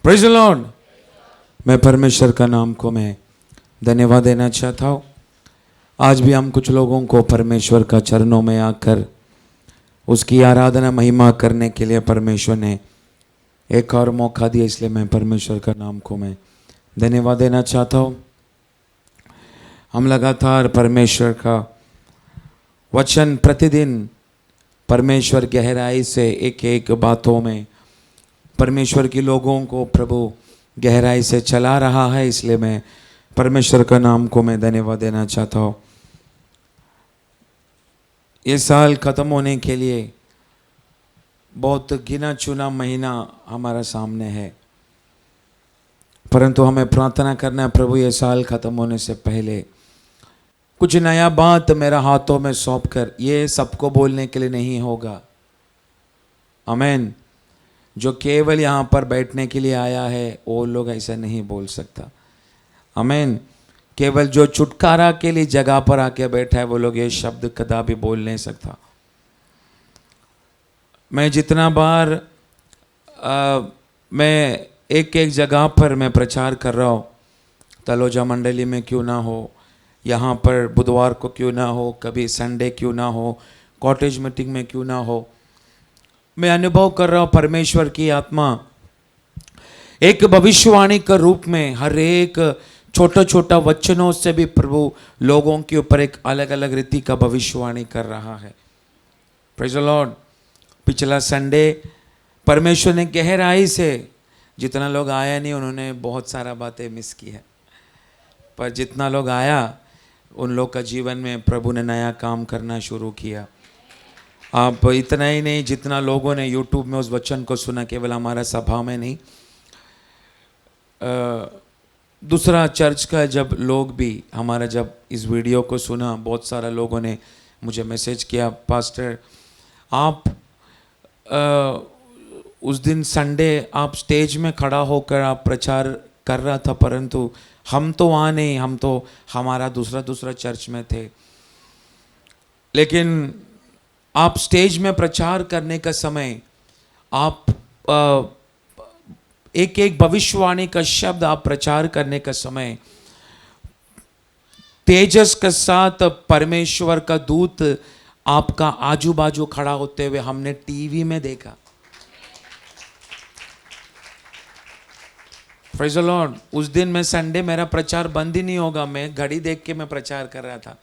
Praise the Lord. मैं परमेश्वर का नाम को मैं धन्यवाद देना चाहता हूँ। आज भी हम कुछ लोगों को परमेश्वर का चरणों में आकर उसकी आराधना महिमा करने के लिए परमेश्वर ने एक और मौका दिया, इसलिए मैं परमेश्वर का नाम को मैं धन्यवाद देना चाहता हूँ। हम लगातार परमेश्वर का वचन प्रतिदिन परमेश्वर गहराई से एक एक बातों में परमेश्वर के लोगों को प्रभु गहराई से चला रहा है, इसलिए मैं परमेश्वर का नाम को मैं धन्यवाद देना चाहता हूँ। ये साल ख़त्म होने के लिए बहुत गिना चुना महीना हमारा सामने है, परंतु हमें प्रार्थना करना है प्रभु ये साल ख़त्म होने से पहले कुछ नया बात मेरा हाथों में सौंप कर, ये सबको बोलने के लिए नहीं होगा। आमीन। जो केवल यहाँ पर बैठने के लिए आया है वो लोग ऐसा नहीं बोल सकता। आमीन। केवल जो छुटकारा के लिए जगह पर आके बैठा है वो लोग ये शब्द कदापि बोल नहीं सकता। मैं जितना बार मैं एक एक जगह पर मैं प्रचार कर रहा हूँ, तलोजा मंडली में क्यों ना हो, यहाँ पर बुधवार को क्यों ना हो, कभी संडे क्यों ना हो, कॉटेज मीटिंग में क्यों ना हो, मैं अनुभव कर रहा हूँ परमेश्वर की आत्मा एक भविष्यवाणी के रूप में हर एक छोटा छोटा वचनों से भी प्रभु लोगों के ऊपर एक अलग अलग रीति का भविष्यवाणी कर रहा है। Praise the Lord. पिछला संडे परमेश्वर ने गहराई से, जितना लोग आया नहीं उन्होंने बहुत सारा बातें मिस की है, पर जितना लोग आया उन लोग का जीवन में प्रभु ने नया काम करना शुरू किया। आप इतना ही नहीं, जितना लोगों ने यूट्यूब में उस वचन को सुना, केवल हमारा सभा में नहीं, दूसरा चर्च का जब लोग भी हमारा जब इस वीडियो को सुना, बहुत सारा लोगों ने मुझे मैसेज किया, पास्टर आप उस दिन संडे आप स्टेज में खड़ा होकर आप प्रचार कर रहा था, परंतु हम तो वहाँ नहीं, हम तो हमारा दूसरा चर्च में थे, लेकिन आप स्टेज में प्रचार करने का समय आप एक एक भविष्यवाणी का शब्द आप प्रचार करने का समय तेजस के साथ परमेश्वर का दूत आपका आजू बाजू खड़ा होते हुए हमने टीवी में देखा। Praise the Lord. उस दिन मैं संडे मेरा प्रचार बंद ही नहीं होगा, मैं घड़ी देख के मैं प्रचार कर रहा था।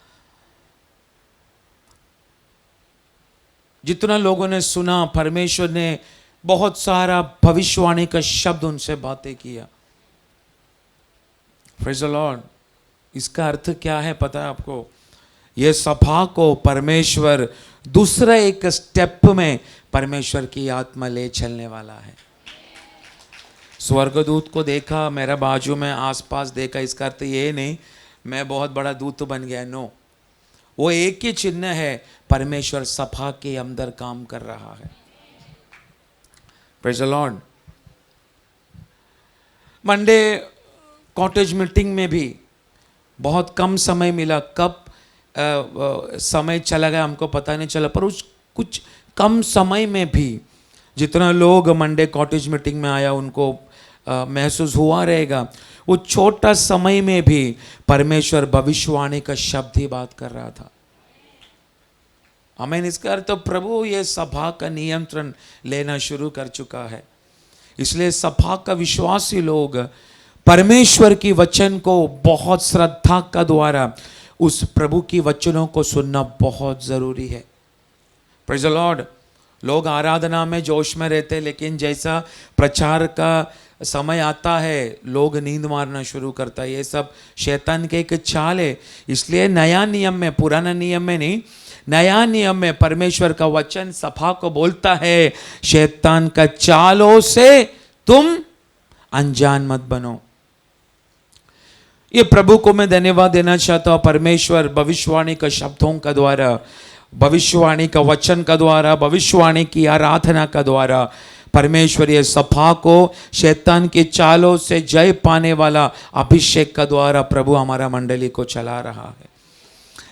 जितना लोगों ने सुना, परमेश्वर ने बहुत सारा भविष्यवाणी का शब्द उनसे बातें किया। Praise the Lord. इसका अर्थ क्या है पता है आपको? ये सभा को परमेश्वर दूसरा एक स्टेप में परमेश्वर की आत्मा ले चलने वाला है। स्वर्गदूत को देखा मेरा बाजू में आसपास देखा, इसका अर्थ ये नहीं मैं बहुत बड़ा दूत बन गया, नो। वो एक ही चिन्ह है, परमेश्वर सभा के अंदर काम कर रहा है। Praise the Lord. Monday cottage meeting में भी बहुत कम समय मिला, कब समय चला गया हमको पता नहीं चला, पर उस कुछ कम समय में भी जितना लोग मंडे कॉटेज मीटिंग में आया उनको महसूस हुआ रहेगा, वो छोटा समय में भी परमेश्वर भविष्यवाणी का शब्द ही बात कर रहा था। आमीन। इसका अर्थ प्रभु ये सभा का नियंत्रण लेना शुरू कर चुका है, इसलिए सभा का विश्वासी लोग परमेश्वर की वचन को बहुत श्रद्धा का द्वारा उस प्रभु की वचनों को सुनना बहुत जरूरी है। Praise the Lord. लोग आराधना में जोश में रहते, लेकिन जैसा प्रचार का समय आता है लोग नींद मारना शुरू करता है। ये सब शैतान के एक चाल है। इसलिए नया नियम में, पुराना नियम में नहीं, नया नियम में परमेश्वर का वचन सभा को बोलता है, शैतान का चालों से तुम अनजान मत बनो। ये प्रभु को मैं धन्यवाद देना चाहता हूँ। परमेश्वर भविष्यवाणी का शब्दों का द्वारा, भविष्यवाणी का वचन का द्वारा, भविष्यवाणी की आराधना का द्वारा परमेश्वर ये सभा को शैतान की चालों से जय पाने वाला अभिषेक का द्वारा प्रभु हमारा मंडली को चला रहा है।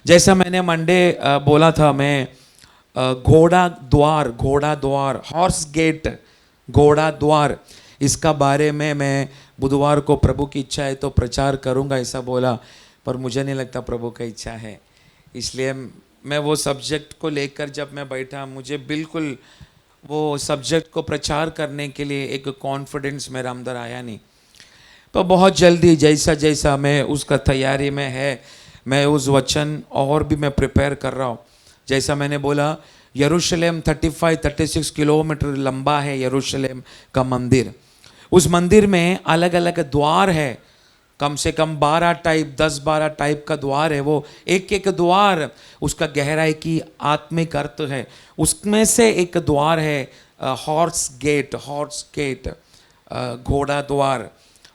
जैसा मैंने मंडे बोला था, मैं घोड़ा द्वार, हॉर्स गेट, घोड़ा द्वार, इसका बारे में मैं बुधवार को प्रभु की इच्छा है तो प्रचार करूंगा ऐसा बोला, पर मुझे नहीं लगता प्रभु का इच्छा है। इसलिए मैं वो सब्जेक्ट को लेकर जब मैं बैठा, मुझे बिल्कुल वो सब्जेक्ट को प्रचार करने के लिए एक कॉन्फिडेंस मेरा अंदर आया नहीं। तो बहुत जल्दी जैसा जैसा मैं उसका तैयारी में है, मैं उस वचन और भी मैं प्रिपेयर कर रहा हूँ। जैसा मैंने बोला, यरूशलेम 35-36 किलोमीटर लंबा है यरूशलेम का मंदिर। उस मंदिर में अलग अलग द्वार है, कम से कम 10-12 टाइप का द्वार है। वो एक एक द्वार उसका गहराई की आत्मिक अर्थ है। उसमें से एक द्वार है हॉर्स गेट, घोड़ा द्वार,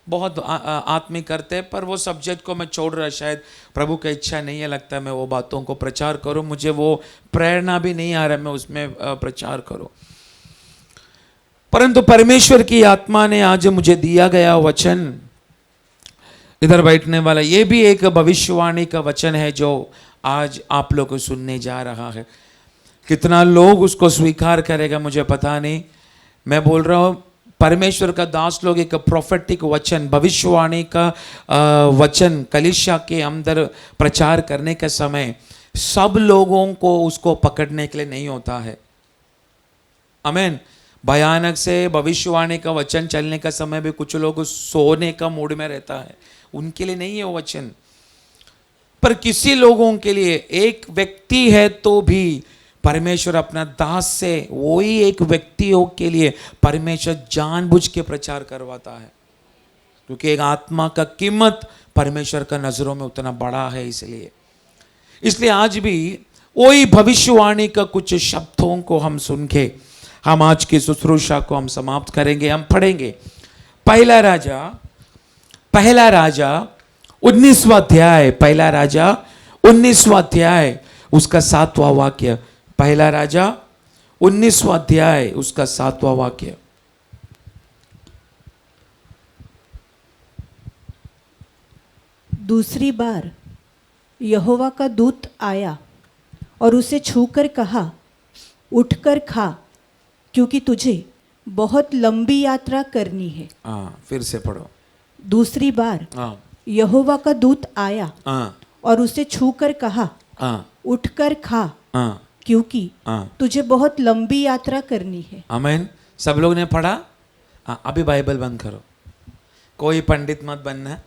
बहुत आत्मिक अर्थ है। पर वो सब्जेक्ट को मैं छोड़ रहा, शायद प्रभु की इच्छा नहीं है लगता मैं वो बातों को प्रचार करूं, मुझे वो प्रेरणा भी नहीं आ रहा मैं उसमें प्रचार करूं। परंतु परमेश्वर की आत्मा ने आज मुझे दिया गया वचन, इधर बैठने वाला, ये भी एक भविष्यवाणी का वचन है जो आज आप लोग को सुनने जा रहा है। कितना लोग उसको स्वीकार करेगा मुझे पता नहीं। मैं बोल रहा हूँ परमेश्वर का दास लोग एक प्रोफेटिक वचन, भविष्यवाणी का वचन कलीसिया के अंदर प्रचार करने के समय सब लोगों को उसको पकड़ने के लिए नहीं होता है। आमीन। भयानक से भविष्यवाणी का वचन चलने का समय भी कुछ लोग सोने का मूड में रहता है, उनके लिए नहीं है वो वचन। पर किसी लोगों के लिए, एक व्यक्ति है तो भी परमेश्वर अपना दास से वही एक व्यक्तियों के लिए परमेश्वर जानबूझ के प्रचार करवाता है, क्योंकि एक आत्मा का कीमत परमेश्वर का नजरों में उतना बड़ा है। इसलिए आज भी वही भविष्यवाणी का कुछ शब्दों को हम सुन के हम आज की शुश्रूषा को हम समाप्त करेंगे। हम पढ़ेंगे पहला राजा 19वां अध्याय, पहला राजा 19वां अध्याय उसका 7वां वाक्य। पहला राजा 19वां अध्याय उसका 7वां वाक्य। दूसरी बार यहोवा का दूत आया और उसे छूकर कहा, उठकर खा, क्योंकि तुझे बहुत लंबी यात्रा करनी है। फिर से पढ़ो। दूसरी बार यहोवा का दूत आया और उसे छूकर कहा, उठकर खा, क्योंकि तुझे बहुत लंबी यात्रा करनी है। आमीन। सब लोग ने पढ़ा? अभी बाइबल बंद करो, कोई पंडित मत बनना,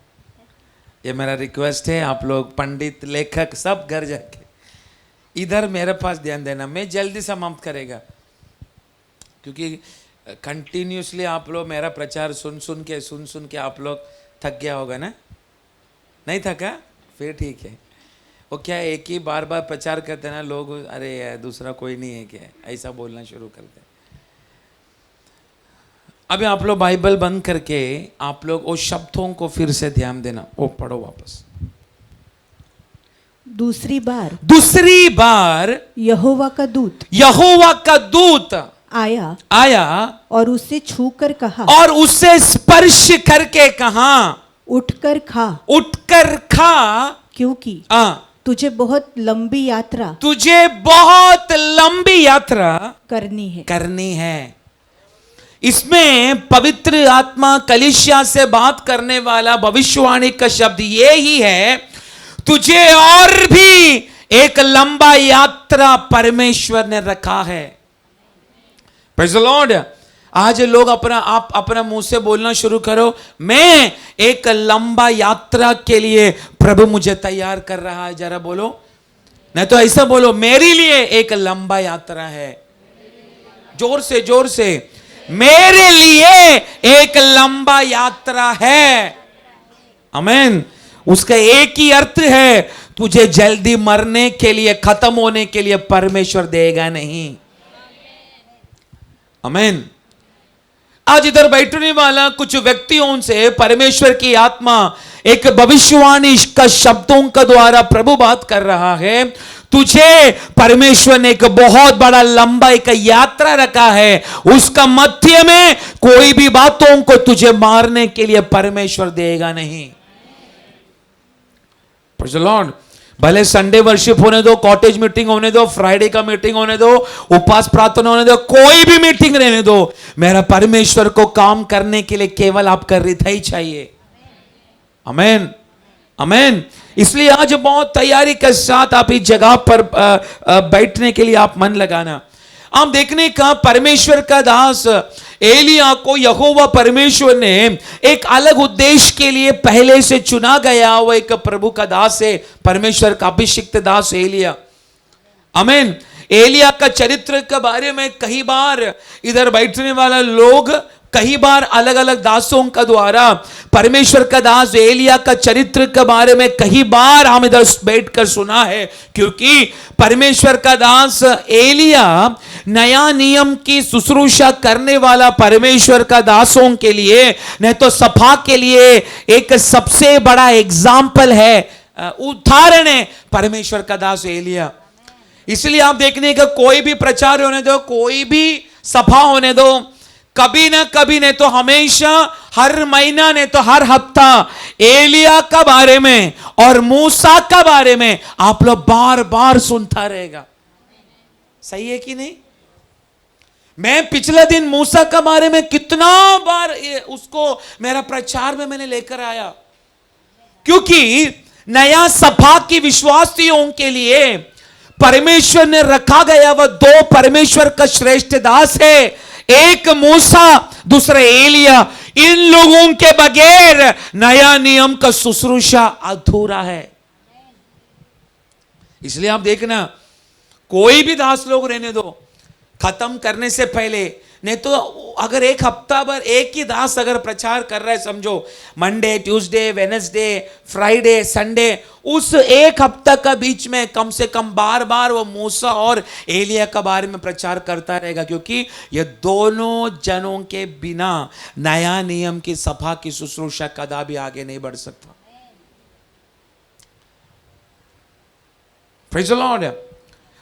ये मेरा रिक्वेस्ट है। आप लोग पंडित, लेखक सब घर जाके इधर मेरे पास ध्यान देना, मैं जल्दी समाप्त करेगा, क्योंकि कंटिन्यूसली आप लोग मेरा प्रचार सुन सुन के आप लोग थक गया होगा ना? नहीं थका? फिर ठीक है। वो क्या एक ही बार प्रचार करते ना लोग, अरे यार दूसरा कोई नहीं है क्या, ऐसा बोलना शुरू करते। अभी आप लोग बाइबल बंद करके आप लोग वो शब्दों को फिर से ध्यान देना, वो पढ़ो वापस। दूसरी बार यहोवा का दूत आया और उसे छूकर कहा, और उसे स्पर्श करके कहा, उठकर खा, क्योंकि तुझे बहुत लंबी यात्रा करनी है। इसमें पवित्र आत्मा कलीसिया से बात करने वाला भविष्यवाणी का शब्द ये ही है, तुझे और भी एक लंबा यात्रा परमेश्वर ने रखा है। Praise the Lord. आज लोग आप अपना मुंह से बोलना शुरू करो, मैं एक लंबा यात्रा के लिए प्रभु मुझे तैयार कर रहा है। जरा बोलो, नहीं तो ऐसा बोलो, मेरे लिए एक लंबा यात्रा है। जोर से, मेरे लिए एक लंबा यात्रा है। आमीन। उसका एक ही अर्थ है, तुझे जल्दी मरने के लिए, खत्म होने के लिए परमेश्वर देगा नहीं। आमीन। आज इधर बैठने वाला कुछ व्यक्तियों से परमेश्वर की आत्मा एक भविष्यवाणी का शब्दों का द्वारा प्रभु बात कर रहा है, तुझे परमेश्वर ने एक बहुत बड़ा लंबा एक यात्रा रखा है, उसका मध्य में कोई भी बातों को तुझे मारने के लिए परमेश्वर देगा नहीं। Praise the Lord. भले संडे वर्शिप होने दो, कॉटेज मीटिंग होने दो, फ्राइडे का मीटिंग होने दो, उपवास प्रार्थना होने दो, कोई भी मीटिंग रहने दो, मेरा परमेश्वर को काम करने के लिए केवल आपका हृदय चाहिए। आमेन, आमेन। इसलिए आज बहुत तैयारी के साथ आप इस जगह पर बैठने के लिए आप मन लगाना। आप देखने का परमेश्वर का दास एलिया को यहोवा परमेश्वर ने एक अलग उद्देश्य के लिए पहले से चुना गया। वो एक प्रभु का दास है, परमेश्वर का अभिषिक्त दास एलिया। आमीन। एलिया का चरित्र के बारे में कई बार इधर बैठने वाला लोग कई बार अलग अलग दासों का द्वारा परमेश्वर का दास एलिया का चरित्र के बारे में कई बार हम इधर बैठकर सुना है, क्योंकि परमेश्वर का दास एलिया नया नियम की शुश्रूषा करने वाला परमेश्वर का दासों के लिए नहीं तो सभा के लिए एक सबसे बड़ा एग्जाम्पल है, उदाहरण है परमेश्वर का दास एलिया। इसलिए आप देखने का कोई भी प्रचार होने दो, कोई भी सभा होने दो, कभी ना कभी नहीं तो हमेशा, हर महीना नहीं तो हर हफ्ता एलिया का बारे में और मूसा का बारे में आप लोग बार बार सुनता रहेगा। सही है कि नहीं? मैं पिछले दिन मूसा का बारे में कितना बार उसको मेरा प्रचार में मैंने लेकर आया, क्योंकि नया सभा की विश्वासियों के लिए परमेश्वर ने रखा गया वह दो परमेश्वर का श्रेष्ठ दास है, एक मूसा, दूसरा एलिया। इन लोगों के बगैर नया नियम का शुश्रूषा अधूरा है। इसलिए आप देखना, कोई भी दास लोग रहने दो, खत्म करने से पहले नहीं तो अगर एक हफ्ता भर एक ही दास अगर प्रचार कर रहा है, समझो Monday, Tuesday, Wednesday, Friday, Sunday, उस एक हफ्ता का बीच में कम से कम बार बार वो मूसा और एलिया का बारे में प्रचार करता रहेगा, क्योंकि ये दोनों जनों के बिना नया नियम की सभा की शुश्रूषा कदापि आगे नहीं बढ़ सकता। Praise the Lord.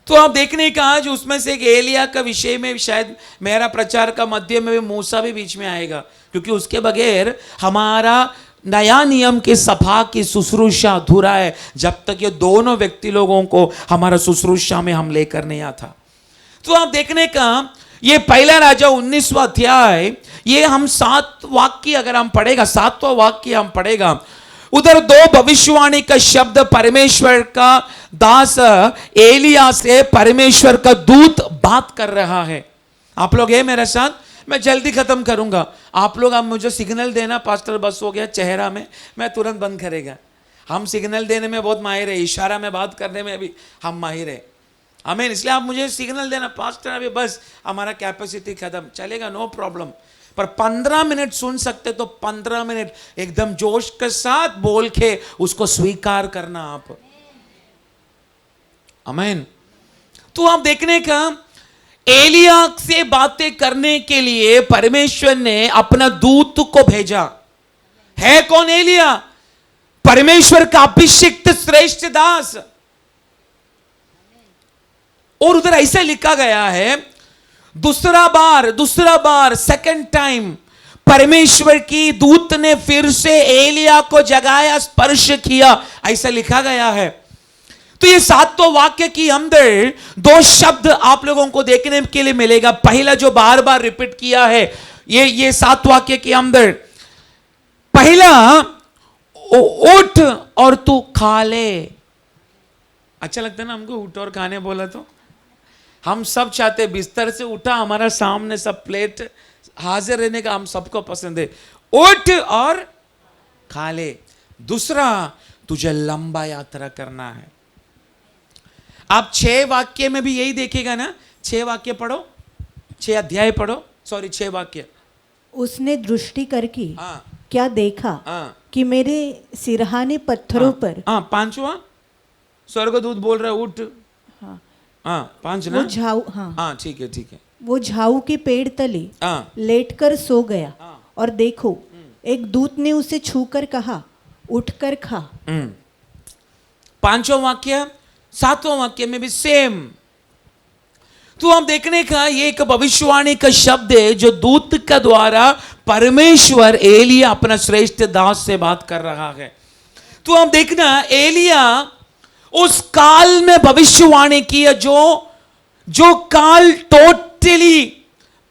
तो आप देखने का आज उसमें से एक एलिया का विषय में शायद मेरा प्रचार का मध्य में भी मूसा भी बीच में आएगा, क्योंकि उसके बगैर हमारा नया नियम की सभा की शुश्रूषा अधूरा है, जब तक ये दोनों व्यक्ति लोगों को हमारा शुश्रूषा में हम लेकर नहीं आता। तो आप देखने का ये पहला राजा 19वां अध्याय, ये हम 7 वाक्य अगर हम पढ़ेगा, 7वां वाक्य हम पढ़ेगा, उधर 2 भविष्यवाणी का शब्द परमेश्वर का दास एलिया से परमेश्वर का दूत बात कर रहा है। आप लोग है मेरे साथ? मैं जल्दी खत्म करूंगा। आप लोग आप मुझे सिग्नल देना, पास्टर बस हो गया चेहरा में, मैं तुरंत बंद करेगा। हम सिग्नल देने में बहुत माहिर है, इशारा में बात करने में भी हम माहिर है। आमीन। इसलिए आप मुझे सिग्नल देना, पास्टर अभी बस हमारा कैपेसिटी खत्म, चलेगा, नो प्रॉब्लम। पर 15 मिनट सुन सकते तो 15 मिनट एकदम जोश के साथ बोल के उसको स्वीकार करना आप। आमीन। तो आप देखने का एलिया से बातें करने के लिए परमेश्वर ने अपना दूत को भेजा। है कौन एलिया? परमेश्वर का अभिषिक्त श्रेष्ठ दास। और उधर ऐसा लिखा गया है, दूसरा बार सेकंड टाइम परमेश्वर की दूत ने फिर से एलिया को जगाया, स्पर्श किया, ऐसा लिखा गया है। तो ये 7 वाक्य की अंदर 2 शब्द आप लोगों को देखने के लिए मिलेगा। पहला जो बार बार रिपीट किया है ये 7 वाक्य के अंदर, पहला उठ और तू खा ले। अच्छा लगता है ना हमको उठ और खाने बोला तो? हम सब चाहते बिस्तर से उठा, हमारा सामने सब प्लेट हाजिर रहने का हम सबको पसंद है। उठ और खा ले। दूसरा, तुझे लंबा यात्रा करना है। आप 6 वाक्य में भी यही देखेगा ना, 6 वाक्य पढ़ो, 6 अध्याय पढ़ो, सॉरी 6 वाक्य। उसने दृष्टि करके क्या देखा कि मेरे सिरहाने पत्थरों पर। 5वां स्वर्गदूत बोल रहा है उठ। हाँ 5 ना, वो झाऊ, हाँ ठीक है। वो झाऊ के पेड़ तले लेटकर सो गया, और देखो एक दूत ने उसे छूकर कहा, उठकर खा। 5वां वाक्य, 7वां वाक्य में भी सेम। तो हम देखने का ये एक भविष्यवाणी का शब्द है जो दूत का द्वारा परमेश्वर एलिया अपना श्रेष्ठ दास से बात कर रहा है। तो हम देखना, एलिया उस काल में भविष्यवाणी की है, जो काल टोटली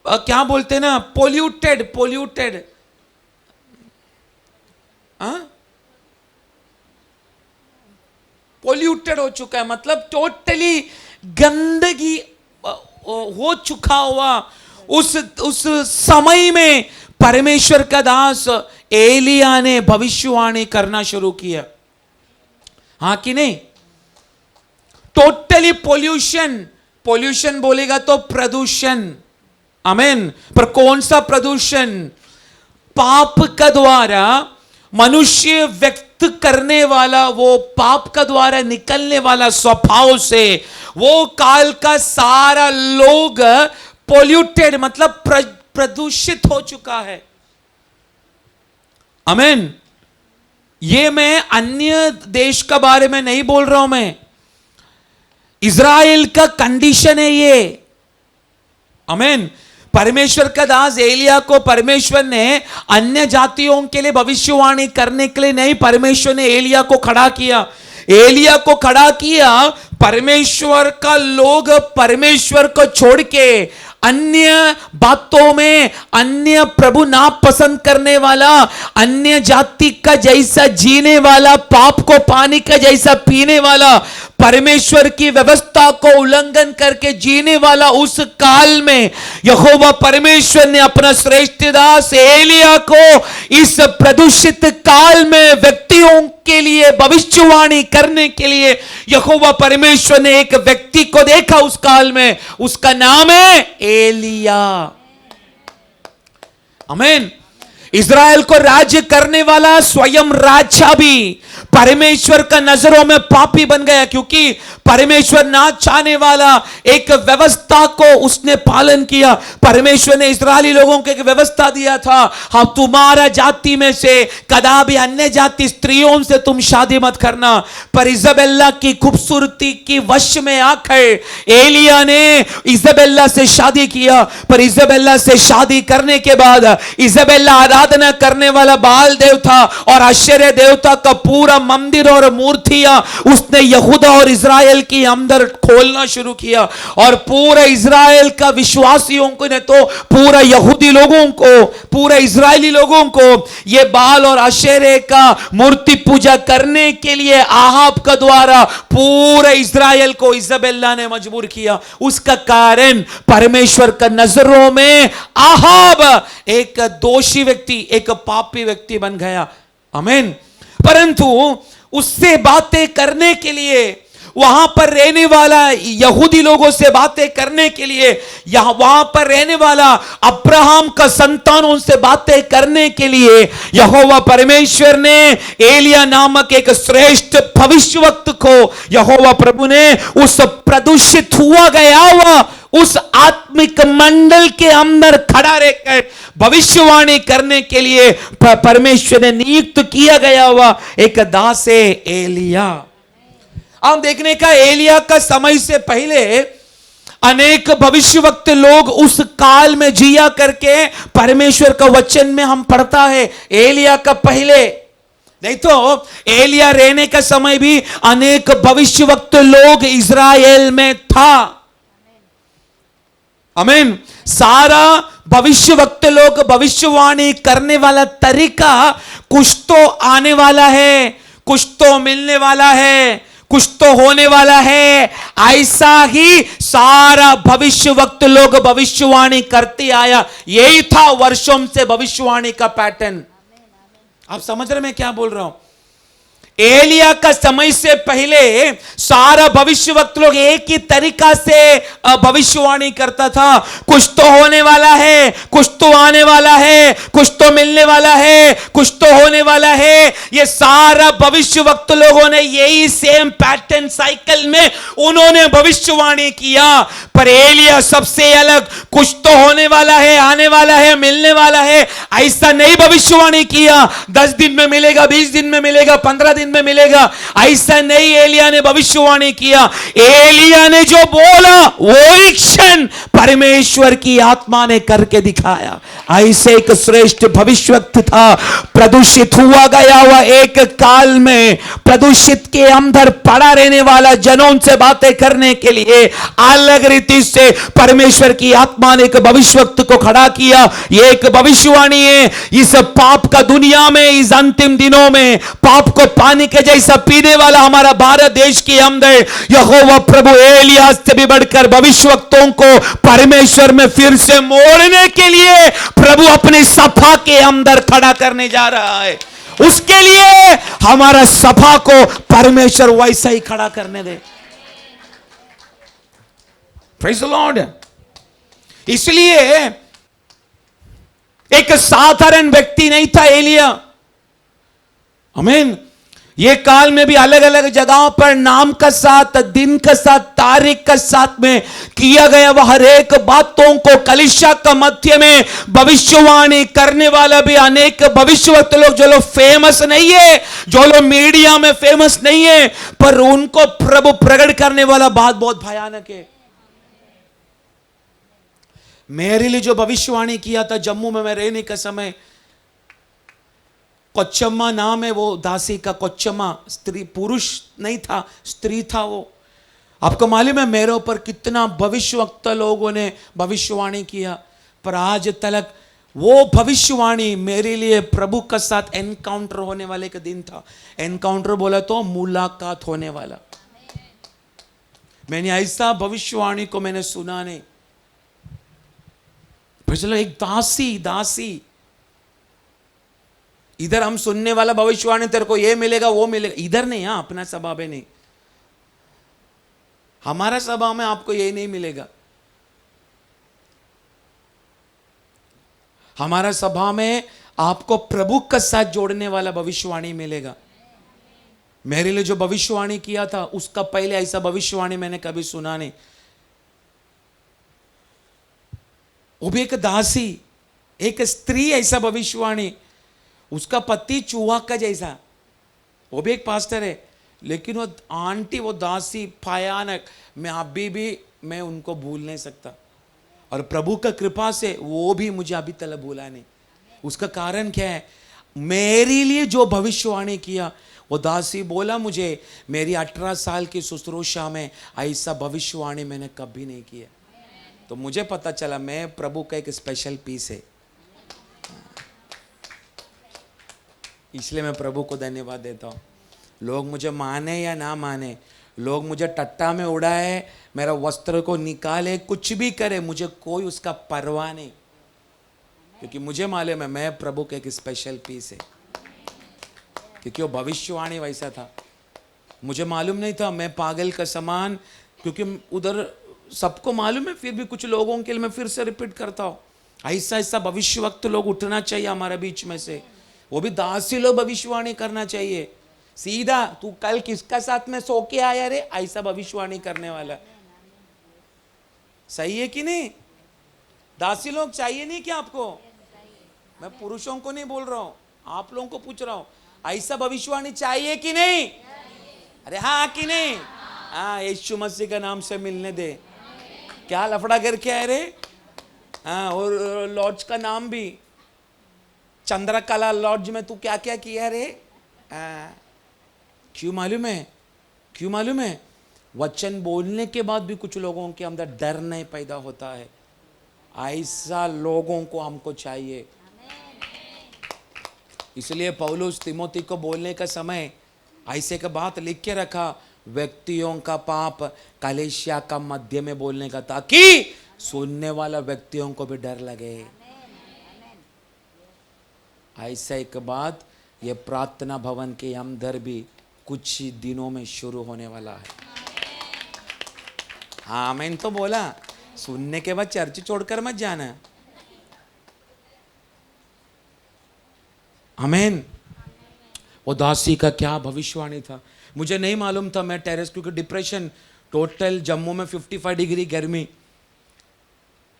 क्या बोलते हैं ना, पोल्यूटेड पोल्यूटेड हो चुका है, मतलब टोटली गंदगी हो चुका हुआ उस समय में परमेश्वर का दास एलिया ने भविष्यवाणी करना शुरू किया। हाँ कि नहीं? टोटली पोल्यूशन बोलेगा तो प्रदूषण, आमेन। पर कौन सा प्रदूषण? पाप का द्वारा मनुष्य व्यक्त करने वाला, वो पाप का द्वारा निकलने वाला स्वभाव से वो काल का सारा लोग पोल्यूटेड, मतलब प्रदूषित हो चुका है। आमेन। ये मैं अन्य देश का बारे में नहीं बोल रहा हूं, मैं इज़राइल का कंडीशन है ये। आमेन। परमेश्वर का दास एलिया को परमेश्वर ने अन्य जातियों के लिए भविष्यवाणी करने के लिए नहीं, परमेश्वर ने एलिया को खड़ा किया। एलिया को खड़ा किया, परमेश्वर का लोग परमेश्वर को छोड़ के अन्य बातों में, अन्य प्रभु ना पसंद करने वाला, अन्य जाति का जैसा जीने वाला, पाप को पानी का जैसा पीने वाला, परमेश्वर की व्यवस्था को उल्लंघन करके जीने वाला उस काल में यहोवा परमेश्वर ने अपना श्रेष्ठ दास एलिया को इस प्रदूषित काल में व्यक्तियों के लिए भविष्यवाणी करने के लिए यहोवा परमेश्वर ने एक व्यक्ति को देखा उस काल में, उसका नाम है एलिया। आमीन। इज़राइल को राज्य करने वाला स्वयं राजा भी परमेश्वर का नजरों में पापी बन गया, क्योंकि परमेश्वर ना चाहने वाला एक व्यवस्था को उसने पालन किया। परमेश्वर ने इस्राएली लोगों को एक व्यवस्था दिया था, हाँ तुम्हारा जाति में से कदापि अन्य जाति स्त्रियों से तुम शादी मत करना। पर इजाबेला की खूबसूरती की वश में आकर एलिया ने इजाबेला से शादी किया। पर इजाबेला से शादी करने के बाद इजाबेला आराधना करने वाला बाल देवता और आश्चर्य देवता का पूरा मंदिर और मूर्तियां उसने यहूदा और इज़राइल की अंदर खोलना शुरू किया। और पूरे इज़राइल का विश्वासियों को ने तो पूरा यहूदी लोगों को, पूरे इज़राइली लोगों को ये बाल और आशेरे का मूर्ति पूजा करने के लिए आहाब का द्वारा पूरे इज़राइल को इजाबेला ने मजबूर किया। उसका कारण परमेश्वर का नजरों में आहाब एक दोषी व्यक्ति, एक पापी व्यक्ति बन गया। आमीन। परंतु उससे बातें करने के लिए, वहां पर रहने वाला यहूदी लोगों से बातें करने के लिए, वहां पर रहने वाला अब्राहम का संतानों से बातें करने के लिए यहोवा परमेश्वर ने एलिया नामक एक श्रेष्ठ भविष्यवक्ता को यहोवा प्रभु ने उस प्रदूषित हुआ उस आत्मिक मंडल के अंदर खड़ा रहकर भविष्यवाणी करने के लिए परमेश्वर ने नियुक्त किया गया हुआ एक दास है एलिया। हम देखने का एलिया का समय से पहले अनेक भविष्यवक्ता लोग उस काल में जिया करके परमेश्वर का वचन में हम पढ़ता है। एलिया का पहले नहीं तो एलिया रहने का समय भी अनेक भविष्यवक्ता लोग इज़राइल में था। आमीन। सारा भविष्यवक्ता लोग भविष्यवाणी करने वाला तरीका कुछ तो आने वाला है, कुछ तो मिलने वाला है, कुछ तो होने वाला है, ऐसा ही सारा भविष्यवक्ता लोग भविष्यवाणी करते आया। यही था वर्षों से भविष्यवाणी का पैटर्न। आप समझ रहे मैं क्या बोल रहा हूं? एलिया का समय से पहले सारा भविष्यवक्ता लोग एक ही तरीका से भविष्यवाणी करता था। कुछ तो होने वाला है, कुछ तो आने वाला है, कुछ तो मिलने वाला है, कुछ तो होने वाला है। ये सारा भविष्यवक्ता लोगों ने यही सेम पैटर्न साइकिल में उन्होंने भविष्यवाणी किया। पर एलिया सबसे अलग, कुछ तो होने वाला है, आने वाला है, मिलने वाला है, ऐसा नहीं भविष्यवाणी किया। 10 दिन में मिलेगा, 20 दिन में मिलेगा, 15 दिन में मिलेगा, ऐसा नहीं एलिया ने भविष्यवाणी किया। एलिया ने जो बोला वो ही क्षण परमेश्वर की आत्मा ने करके दिखाया। ऐसे एक श्रेष्ठ भविष्यवक्त था। प्रदूषित हुआ गया हुआ एक काल में प्रदूषित के अंदर पड़ा रहने वाला जनों से बातें करने के लिए अलग रीति से परमेश्वर की आत्मा ने एक भविष्यवक्त को खड़ा किया। यह एक भविष्यवाणी है, इस पाप का दुनिया में इस अंतिम दिनों में पाप को पानी के जैसा पीने वाला हमारा भारत देश के अंदर यहोवा प्रभु एलिया से भी बढ़कर भविष्यवक्तों को परमेश्वर में फिर से मोड़ने के लिए प्रभु अपनी सभा के अंदर खड़ा करने जा रहा है। उसके लिए हमारा सभा को परमेश्वर वैसा ही खड़ा करने दे। Praise the Lord. इसलिए एक साधारण व्यक्ति नहीं था एलिया। आमीन। ये काल में भी अलग अलग जगहों पर नाम का साथ, दिन का साथ, तारीख का साथ में किया गया वह हर एक बातों को कलीसिया का मध्य में भविष्यवाणी करने वाला भी अनेक भविष्यवक्ता लोग, जो लोग फेमस नहीं है, जो लोग मीडिया में फेमस नहीं है, पर उनको प्रभु प्रकट करने वाला बात बहुत भयानक है। मेरे लिए जो भविष्यवाणी किया था जम्मू में मैं रहने का समय, कोच्चम्मा नाम है वो दासी का। कोच्चम्मा स्त्री, पुरुष नहीं था, स्त्री था वो। आपको मालूम है मेरे ऊपर कितना भविष्यवक्ता लोगों ने भविष्यवाणी किया, पर आज तक वो भविष्यवाणी मेरे लिए प्रभु के साथ एनकाउंटर होने वाले का दिन था। एनकाउंटर बोला तो मुलाकात होने वाला। मैंने ऐसा भविष्यवाणी को मैंने सुना नहीं। चलो एक दासी इधर हम सुनने वाला भविष्यवाणी तेरे को ये मिलेगा वो मिलेगा, इधर नहीं। हाँ, अपना सभा में नहीं, हमारा सभा में आपको ये नहीं मिलेगा। हमारा सभा में आपको प्रभु के साथ जोड़ने वाला भविष्यवाणी मिलेगा। मेरे लिए जो भविष्यवाणी किया था उसका पहले ऐसा भविष्यवाणी मैंने कभी सुना नहीं। वो भी एक दासी, एक स्त्री, ऐसा भविष्यवाणी। उसका पति चूहा का जैसा, वो भी एक पास्टर है, लेकिन वो आंटी, वो दासी भयानक। मैं अभी भी मैं उनको भूल नहीं सकता, और प्रभु का कृपा से वो भी मुझे अभी तक भूला नहीं। उसका कारण क्या है? मेरे लिए जो भविष्यवाणी किया, वो दासी बोला मुझे मेरी 18 साल की शुश्रूषा में ऐसा भविष्यवाणी मैंने कभी नहीं किया। तो मुझे पता चला मैं प्रभु का एक स्पेशल पीस है। इसलिए मैं प्रभु को धन्यवाद देता हूँ। लोग मुझे माने या ना माने, लोग मुझे टट्टा में उड़ाए, मेरा वस्त्र को निकाले, कुछ भी करे, मुझे कोई उसका परवाह नहीं, क्योंकि मुझे मालूम है मैं प्रभु का एक स्पेशल पीस है। क्योंकि वो भविष्यवाणी वैसा था। मुझे मालूम नहीं था, मैं पागल का समान, क्योंकि उधर सबको मालूम है, फिर भी कुछ लोगों के लिए मैं फिर से रिपीट करता हूँ। ऐसा ऐसा भविष्यवक्त लोग उठना चाहिए हमारे बीच में से। वो भी दासी लोग भविष्यवाणी करना चाहिए। सीधा तू कल किसका साथ में सो के आया रे, ऐसा भविष्यवाणी करने वाला। सही है कि नहीं? दासी लोग चाहिए नहीं क्या आपको? मैं पुरुषों को नहीं बोल रहा हूं, आप लोगों को पूछ रहा हूं। ऐसा भविष्यवाणी चाहिए कि नहीं? अरे हाँ कि नहीं? हाँ, यीशु मसीह का नाम से मिलने दे। क्या लफड़ा करके आए रे? हाँ, और लॉज का नाम भी चंद्रकला लॉज में तू क्या क्या किया रे? क्यों मालूम है? क्यों मालूम है? वचन बोलने के बाद भी कुछ लोगों के अंदर डर नहीं पैदा होता है। ऐसा लोगों को हमको चाहिए। इसलिए पौलुस तिमोथी को बोलने का समय ऐसे का बात लिख के रखा, व्यक्तियों का पाप कलीसिया का मध्य में बोलने का, ताकि सुनने वाला व्यक्तियों को भी डर लगे। ऐसा एक बात ये प्रार्थना भवन के अंदर भी कुछ ही दिनों में शुरू होने वाला है। हाँ, मैंने तो बोला सुनने के बाद चर्च छोड़कर मत जाना। आमीन। वो दासी का क्या भविष्यवाणी था मुझे नहीं मालूम था। मैं टेरेस, क्योंकि डिप्रेशन टोटल, जम्मू में 55 डिग्री गर्मी,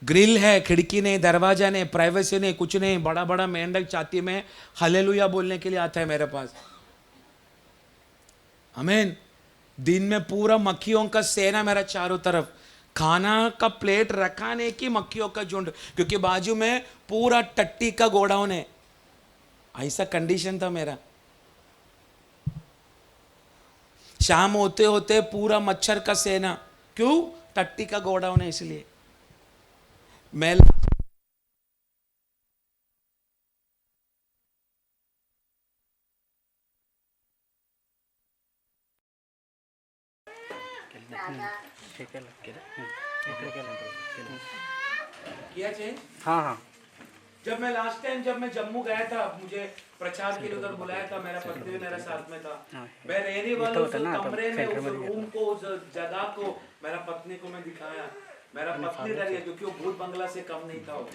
ग्रिल है, खिड़की नहीं, दरवाजा नहीं, प्राइवेसी नहीं, कुछ नहीं। बड़ा बड़ा मेंढक छाती में हालेलुया बोलने के लिए आता है मेरे पास। आमीन। दिन में पूरा मक्खियों का सेना मेरा चारों तरफ, खाना का प्लेट रखा नहीं कि मक्खियों का झुंड, क्योंकि बाजू में पूरा टट्टी का गोडाउन है। ऐसा कंडीशन था मेरा। शाम होते होते पूरा मच्छर का सेना, क्यों? टट्टी का गोडाउन है इसलिए। मैं किया चेंज। हाँ हाँ जब मैं लास्ट टाइम जब मैं जम्मू गया था, मुझे प्रचार के लिए उधर बुलाया था, मेरा पत्नी भी मेरे साथ में था। मैं रहने वाला उस कमरे में, उस रूम को, उस जगह को मेरा पत्नी को मैं दिखाया। मेरा पत्नी डर गया क्योंकि वो भूत बंगला से कम नहीं था वो।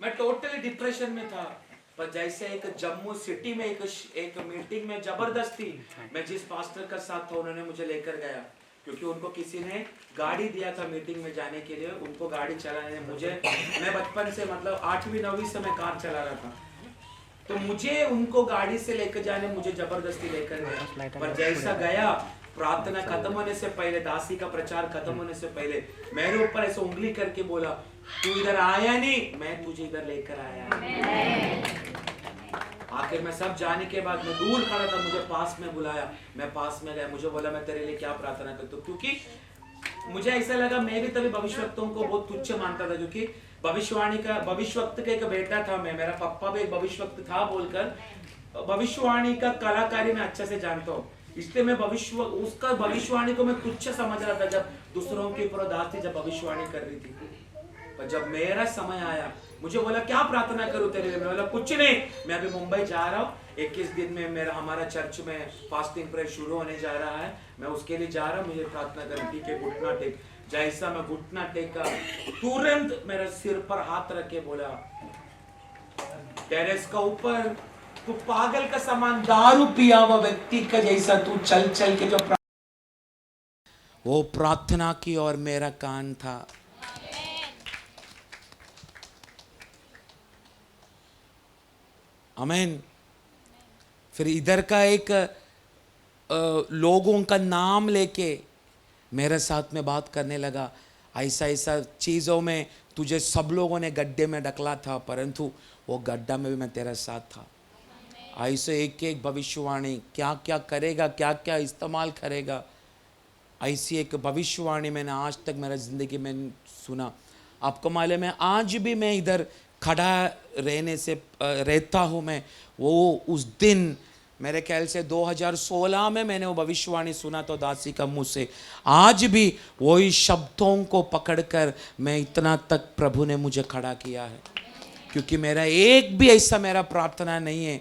मैं टोटली डिप्रेशन में था। पर जैसे एक जम्मू सिटी में एक मीटिंग में जबरदस्ती मैं जिस पास्टर का साथ था, उन्होंने मुझे लेकर गया, क्योंकि उनको किसी ने गाड़ी दिया था मीटिंग में जाने के लिए। उनको गाड़ी चलाने मुझे, मैं बचपन से मतलब 8वीं 9वीं से मैं कार चला रहा था, तो मुझे उनको गाड़ी से लेकर जाने मुझे जबरदस्ती लेकर गया। पर जैसा गया, प्रार्थना खत्म होने से पहले, दासी का प्रचार खत्म होने से पहले मेरे ऊपर ऐसे उंगली करके बोला, तू इधर आया नहीं, मैं तुझे इधर लेकर आया। आखिर में सब जाने के बाद मैं दूर खड़ा था, मुझे पास में बुलाया, मैं पास में गया, मुझे बोला मैं तेरे लिए क्या प्रार्थना करता हूँ, क्योंकि मुझे ऐसा लगा, मैं भी तभी भविष्यवक्ताओं को बहुत तुच्छ मानता था, क्योंकि भविष्यवक्त का एक बेटा था मैं, मेरा पापा भी एक भविष्यवक्त था बोलकर भविष्यवाणी का कलाकारी मैं अच्छे से जानता हूँ, इसलिए मैं उसका भविष्यवाणी को मैं तुच्छ समझ रहा था जब दूसरों के ऊपर दासी जब भविष्यवाणी कर रही थी। पर जब मेरा समय आया, मुझे बोला क्या प्रार्थना करूं तेरे लिए, मैं बोला कुछ नहीं, मैं अभी मुंबई जा रहा हूँ, 21 दिन में हमारा चर्च में फास्टिंग प्रेयर शुरू होने जा रहा है, मैं उसके लिए जा रहा हूँ, मुझे प्रार्थना करनी। ठीक है, घुटना टेक। जैसा मैं घुटना टेका, तुरंत मेरा सिर पर हाथ रख के बोला, टेरेस का ऊपर तू पागल का समान दारू पिया हुआ व्यक्ति का जैसा तू चल चल के जो वो प्रार्थना की और मेरा कान था। आमीन। फिर इधर का एक लोगों का नाम लेके मेरे साथ में बात करने लगा, ऐसा ऐसा चीज़ों में तुझे सब लोगों ने गड्ढे में ढकला था, परंतु वो गड्ढा में भी मैं तेरे साथ था। ऐसे एक एक भविष्यवाणी क्या क्या करेगा, क्या क्या इस्तेमाल करेगा, ऐसी एक भविष्यवाणी मैंने आज तक मेरा ज़िंदगी में सुना। आपको मालूम है, आज भी मैं इधर खड़ा रहने से रहता हूँ मैं, वो उस दिन मेरे ख्याल से 2016 में मैंने वो भविष्यवाणी सुना तो दासी का मुँह से, आज भी वही शब्दों को पकड़कर मैं इतना तक प्रभु ने मुझे खड़ा किया है। क्योंकि मेरा एक भी ऐसा मेरा प्रार्थना नहीं है,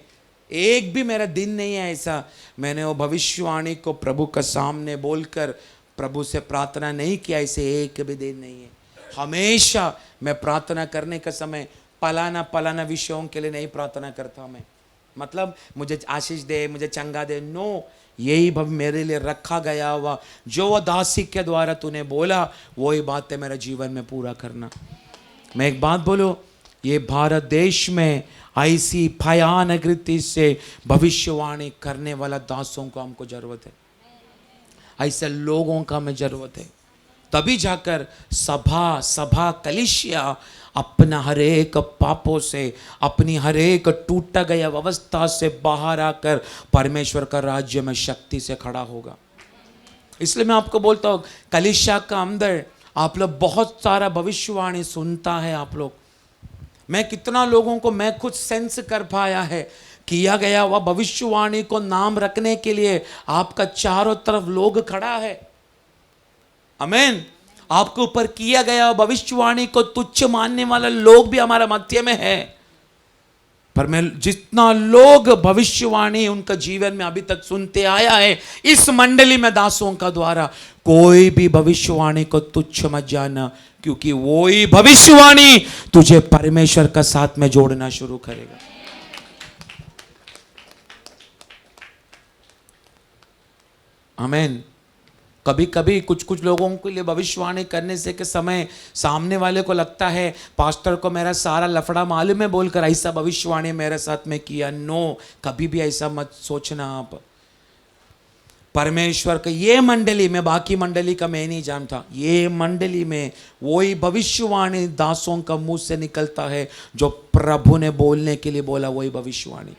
एक भी मेरा दिन नहीं है ऐसा मैंने वो भविष्यवाणी को प्रभु का सामने बोलकर प्रभु से प्रार्थना नहीं किया, ऐसे एक भी दिन नहीं है। हमेशा मैं प्रार्थना करने का समय पलाना विषयों के लिए नहीं प्रार्थना करता मैं, मतलब मुझे आशीष दे, मुझे चंगा दे, नो, यही भव मेरे लिए रखा गया हुआ, जो वो दासी के द्वारा तूने बोला वही बातें मेरे जीवन में पूरा करना। मैं एक बात बोलूं, ये भारत देश में ऐसी भयानक रीति से भविष्यवाणी करने वाला दासों को हमको जरूरत है, ऐसे लोगों का हमें जरूरत है, तभी जाकर सभा कलीसिया अपना हर एक पापों से, अपनी हर एक टूटा गया अवस्था से बाहर आकर परमेश्वर का राज्य में शक्ति से खड़ा होगा। इसलिए मैं आपको बोलता हूँ, कलीसिया का अंदर आप लोग बहुत सारा भविष्यवाणी सुनता है आप लोग, मैं कितना लोगों को मैं खुद सेंस कर पाया है, किया गया वह भविष्यवाणी को नाम रखने के लिए आपका चारों तरफ लोग खड़ा है। आमीन। आपके ऊपर किया गया भविष्यवाणी को तुच्छ मानने वाला लोग भी हमारा मध्य में है, पर मैं जितना लोग भविष्यवाणी उनका जीवन में अभी तक सुनते आया है इस मंडली में दासों का द्वारा, कोई भी भविष्यवाणी को तुच्छ मत जाना, क्योंकि वही भविष्यवाणी तुझे परमेश्वर का साथ में जोड़ना शुरू करेगा। आमीन। कभी कभी कुछ कुछ लोगों के लिए भविष्यवाणी करने से के समय सामने वाले को लगता है पास्टर को मेरा सारा लफड़ा मालूम है बोलकर ऐसा भविष्यवाणी मेरे साथ में किया। नो, कभी भी ऐसा मत सोचना आप। परमेश्वर का ये मंडली में, बाकी मंडली का मैं नहीं जानता, ये मंडली में वही भविष्यवाणी दासों का मुंह से निकलता है जो प्रभु ने बोलने के लिए बोला, वही भविष्यवाणी।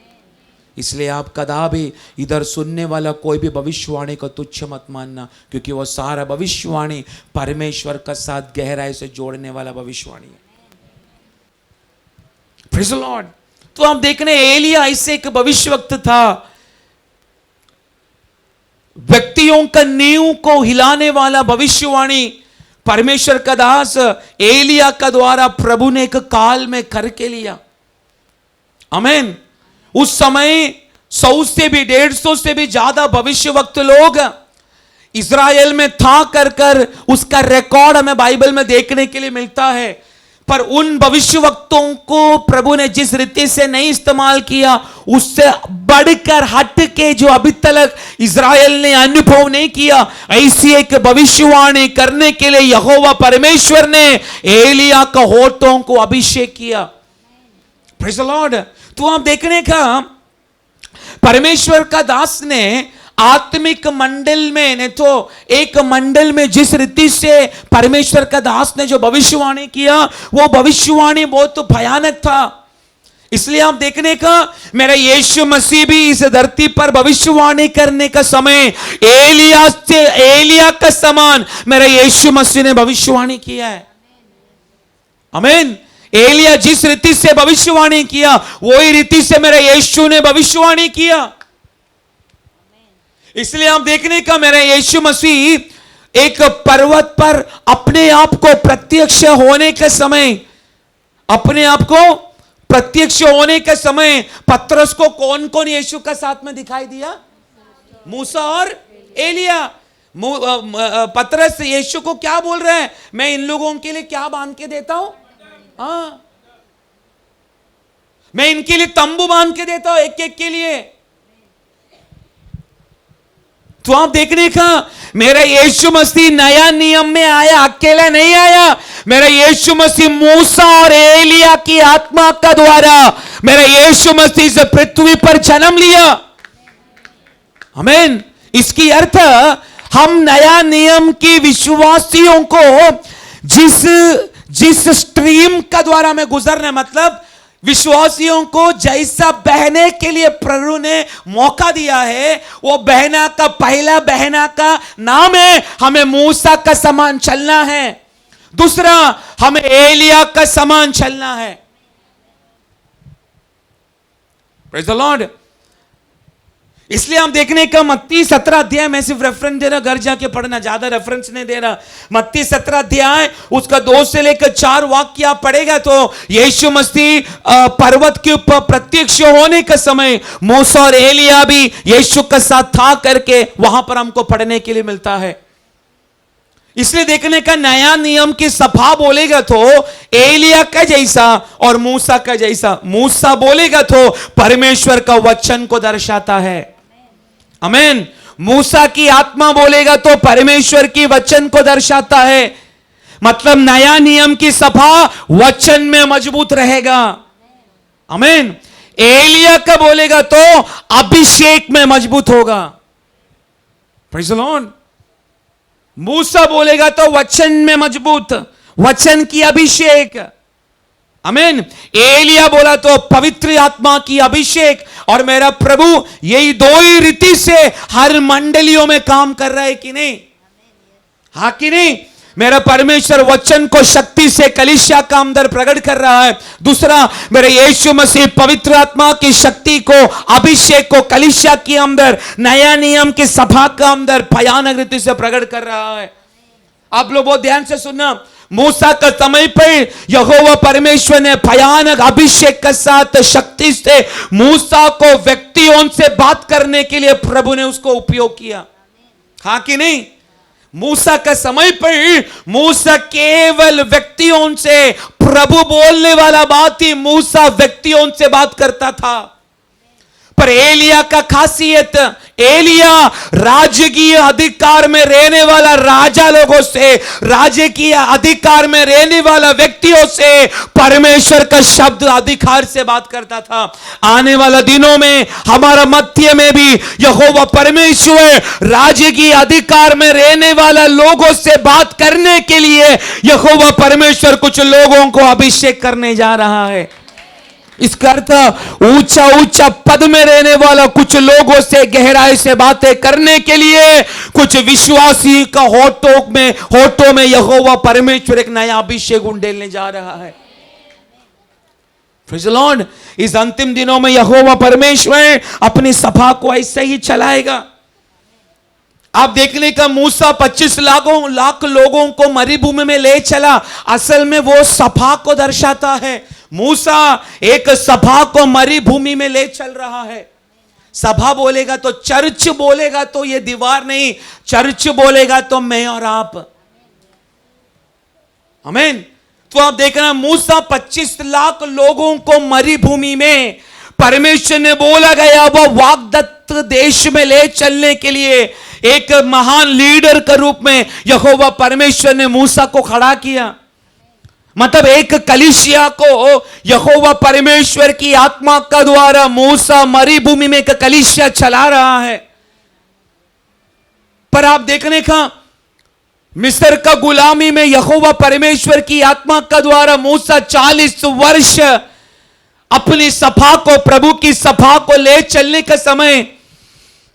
इसलिए आप कदापि इधर सुनने वाला कोई भी भविष्यवाणी को तुच्छ मत मानना, क्योंकि वो सारा भविष्यवाणी परमेश्वर का साथ गहराई से जोड़ने वाला भविष्यवाणी है। Praise the Lord. तो आप देख रहे हैं एलिया ऐसे एक भविष्यवक्ता था, व्यक्तियों का नींव को हिलाने वाला भविष्यवाणी परमेश्वर का दास एलिया का द्वारा प्रभु ने एक काल में करके लिया। आमीन। उस समय 100 से भी 150 से भी ज्यादा भविष्यवक्त लोग इज़राइल में था कर उसका रिकॉर्ड हमें बाइबल में देखने के लिए मिलता है। पर उन भविष्यवक्तों को प्रभु ने जिस रीति से नहीं इस्तेमाल किया, उससे बढ़कर हट के जो अभी तक इज़राइल ने अनुभव नहीं किया, ऐसी एक भविष्यवाणी करने के लिए यहोवा परमेश्वर ने एलिया का होठों को अभिषेक किया। Praise the Lord. तो आप देखने का परमेश्वर का दास ने आत्मिक मंडल में, नहीं तो एक मंडल में जिस रीति से परमेश्वर का दास ने जो भविष्यवाणी किया, वो भविष्यवाणी बहुत तो भयानक था। इसलिए आप देखने का मेरा यीशु मसीह भी इस धरती पर भविष्यवाणी करने का समय एलिया का समान मेरा यीशु मसीह ने भविष्यवाणी किया है। आमीन। एलिया जिस रीति से भविष्यवाणी किया, वही रीति से मेरा यीशु ने भविष्यवाणी किया। इसलिए आप देखने का मेरा यीशु मसीह एक पर्वत पर अपने आप को प्रत्यक्ष होने के समय, अपने आप को प्रत्यक्ष होने के समय पतरस को कौन कौन यीशु का साथ में दिखाई दिया? मूसा और एलिया। पतरस यीशु को क्या बोल रहे हैं? मैं इन लोगों के लिए क्या बांध के देता हूं? हाँ, मैं इनके लिए तंबू बांध के देता हूं, एक एक के लिए। तो आप देखने का मेरा यीशु मसीह नया नियम में आया, अकेला नहीं आया। मेरा यीशु मसीह मूसा और एलिया की आत्मा का द्वारा मेरा यीशु मसीह इस पृथ्वी पर जन्म लिया। आमीन। इसकी अर्थ हम नया नियम की विश्वासियों को जिस स्ट्रीम का द्वारा में गुजरने, मतलब विश्वासियों को जैसा बहने के लिए प्रभु ने मौका दिया है, वो बहना का पहला बहना का नाम है हमें मूसा का समान चलना है, दूसरा हमें एलिया का समान चलना है। Praise the Lord. इसलिए हम देखने का मत्ती 17 अध्याय में सिर्फ रेफरेंस दे रहा, घर जाके पढ़ना, ज्यादा रेफरेंस नहीं दे रहा। मत्ती 17 अध्याय उसका 2 से लेकर 4 वाक्य आप पढ़ेगा तो यीशु मसीह पर्वत के ऊपर प्रत्यक्ष होने का समय मूसा और एलिया भी यीशु के साथ था करके वहां पर हमको पढ़ने के लिए मिलता है। इसलिए देखने का नया नियम की सभा बोलेगा तो एलिया का जैसा और मूसा का जैसा। मूसा बोलेगा तो परमेश्वर का वचन को दर्शाता है। आमीन। मूसा की आत्मा बोलेगा तो परमेश्वर की वचन को दर्शाता है। मतलब नया नियम की सभा वचन में मजबूत रहेगा। आमीन। एलिया का बोलेगा तो अभिषेक में मजबूत होगा। Praise the Lord. मूसा बोलेगा तो वचन में मजबूत, वचन की अभिषेक। आमीन। एलिया बोला तो पवित्र आत्मा की अभिषेक। और मेरा प्रभु यही दो ही रीति से हर मंडलियों में काम कर रहा है कि नहीं? हाँ कि नहीं? मेरा परमेश्वर वचन को शक्ति से कलीसिया का अंदर प्रकट कर रहा है। दूसरा मेरे यीशु मसीह पवित्र आत्मा की शक्ति को, अभिषेक को कलीसिया के अंदर, नया नियम की सभा का अंदर भयानक रीति से प्रकट कर रहा है। आप लोग बहुत ध्यान से सुनना। मूसा का समय पर यहोवा परमेश्वर ने भयानक अभिषेक के साथ शक्ति से मूसा को व्यक्तियों से बात करने के लिए प्रभु ने उसको उपयोग किया। हाँ कि नहीं? मूसा का समय पर मूसा केवल व्यक्तियों से, प्रभु बोलने वाला बात ही मूसा व्यक्तियों से बात करता था। पर एलिया का खासियत, एलिया राजकीय अधिकार में रहने वाला राजा लोगों से, राजकीय अधिकार में रहने वाला व्यक्तियों से परमेश्वर का शब्द अधिकार से बात करता था। आने वाला दिनों में हमारा मध्य में भी यहोवा परमेश्वर राजकीय अधिकार में रहने वाला लोगों से बात करने के लिए यहोवा परमेश्वर कुछ लोगों को अभिषेक करने जा रहा है। इसका अर्थ ऊंचा ऊंचा पद में रहने वाला कुछ लोगों से गहराई से बातें करने के लिए कुछ विश्वासी का होठों में यहोवा परमेश्वर एक नया अभिषेक उंडेलने जा रहा है। Praise the Lord. इस अंतिम दिनों में यहोवा परमेश्वर अपनी सभा को ऐसे ही चलाएगा। आप देखने का मूसा 25 लाख लोगों को मरुभूमि में ले चला, असल में वो सभा को दर्शाता है। मूसा एक सभा को मरुभूमि में ले चल रहा है। सभा बोलेगा तो चर्च बोलेगा तो ये दीवार नहीं, चर्च बोलेगा तो मैं और आप। आमीन। तो आप देखना मूसा 25 लाख लोगों को मरुभूमि में परमेश्वर ने बोला गया वो वाग्दत्त देश में ले चलने के लिए एक महान लीडर के रूप में यहोवा परमेश्वर ने मूसा को खड़ा किया। मतलब एक कलीसिया को यहोवा परमेश्वर की आत्मा का द्वारा मूसा मरुभूमि में एक कलीसिया चला रहा है। पर आप देखने का मिस्र का गुलामी में यहोवा परमेश्वर की आत्मा का द्वारा मूसा 40 वर्ष अपनी सभा को, प्रभु की सभा को ले चलने का समय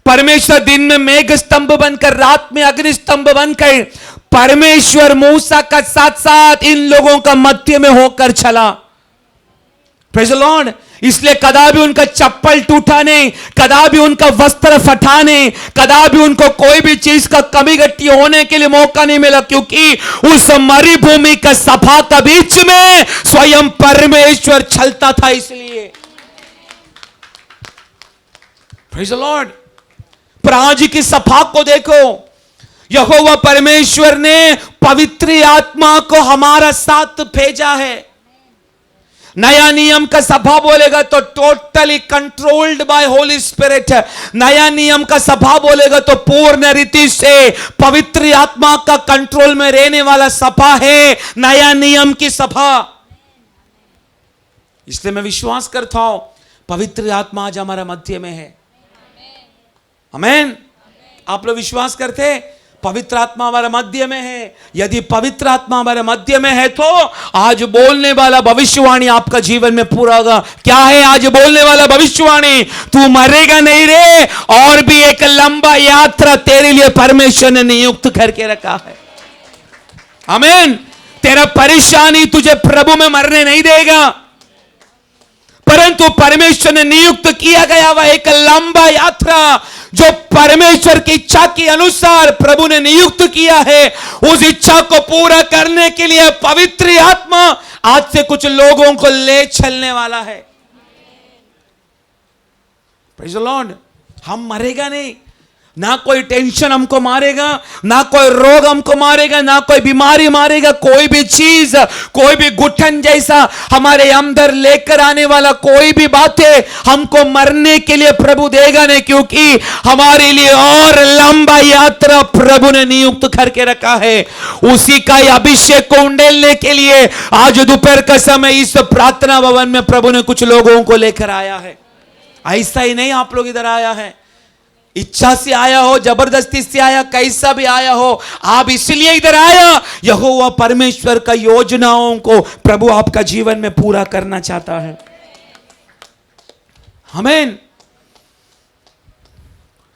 परमेश्वर दिन में मेघ स्तंभ बनकर, रात में अग्नि स्तंभ बनकर परमेश्वर मूसा का साथ साथ इन लोगों का मध्य में होकर चला। Praise the Lord. इसलिए कदापि उनका चप्पल टूटा नहीं, कदापि उनका वस्त्र फटा नहीं, कदापि उनको कोई भी चीज का कमी घटी होने के लिए मौका नहीं मिला, क्योंकि उस मरुभूमि का सभा का बीच में स्वयं परमेश्वर चलता था। इसलिए प्रेज़ द लॉर्ड। पर आज की सभा को देखो, यहोवा परमेश्वर ने पवित्र आत्मा को हमारा साथ भेजा है। नया नियम का सभा बोलेगा तो totally controlled by Holi spirit. नया नियम का सभा बोलेगा तो पूर्ण रीति से पवित्र आत्मा का कंट्रोल में रहने वाला सभा है नया नियम की सभा। इसलिए मैं विश्वास करता हूं पवित्र आत्मा आज हमारा मध्य में है। आमीन। आप लोग विश्वास करते पवित्र आत्मा हमारे मध्य में है? यदि पवित्र आत्मा हमारे मध्य में है तो आज बोलने वाला भविष्यवाणी आपका जीवन में पूरा होगा। क्या है आज बोलने वाला भविष्यवाणी? तू मरेगा नहीं रे, और भी एक लंबा यात्रा तेरे लिए परमेश्वर ने नियुक्त करके रखा है। आमीन। तेरा परेशानी तुझे प्रभु में मरने नहीं देगा, परंतु परमेश्वर ने नियुक्त किया गया वह एक लंबा यात्रा जो परमेश्वर की इच्छा के अनुसार प्रभु ने नियुक्त किया है, उस इच्छा को पूरा करने के लिए पवित्र आत्मा आज से कुछ लोगों को ले चलने वाला है। Praise the Lord. हम मरेगा नहीं, ना कोई टेंशन हमको मारेगा, ना कोई रोग हमको मारेगा, ना कोई बीमारी मारेगा, कोई भी चीज, कोई भी घुटन जैसा हमारे अंदर लेकर आने वाला कोई भी बातें हमको मरने के लिए प्रभु देगा नहीं, क्योंकि हमारे लिए और लंबा यात्रा प्रभु ने नियुक्त करके रखा है। उसी का अभिषेक को उंडेलने के लिए आज दोपहर का समय इस प्रार्थना भवन में प्रभु ने कुछ लोगों को लेकर आया है। ऐसा ही नहीं आप लोग इधर आया है, इच्छा से आया हो, जबरदस्ती से आया, कैसा भी आया हो, आप इसलिए इधर आया, यहोवा परमेश्वर का योजनाओं को प्रभु आपका जीवन में पूरा करना चाहता है। आमीन।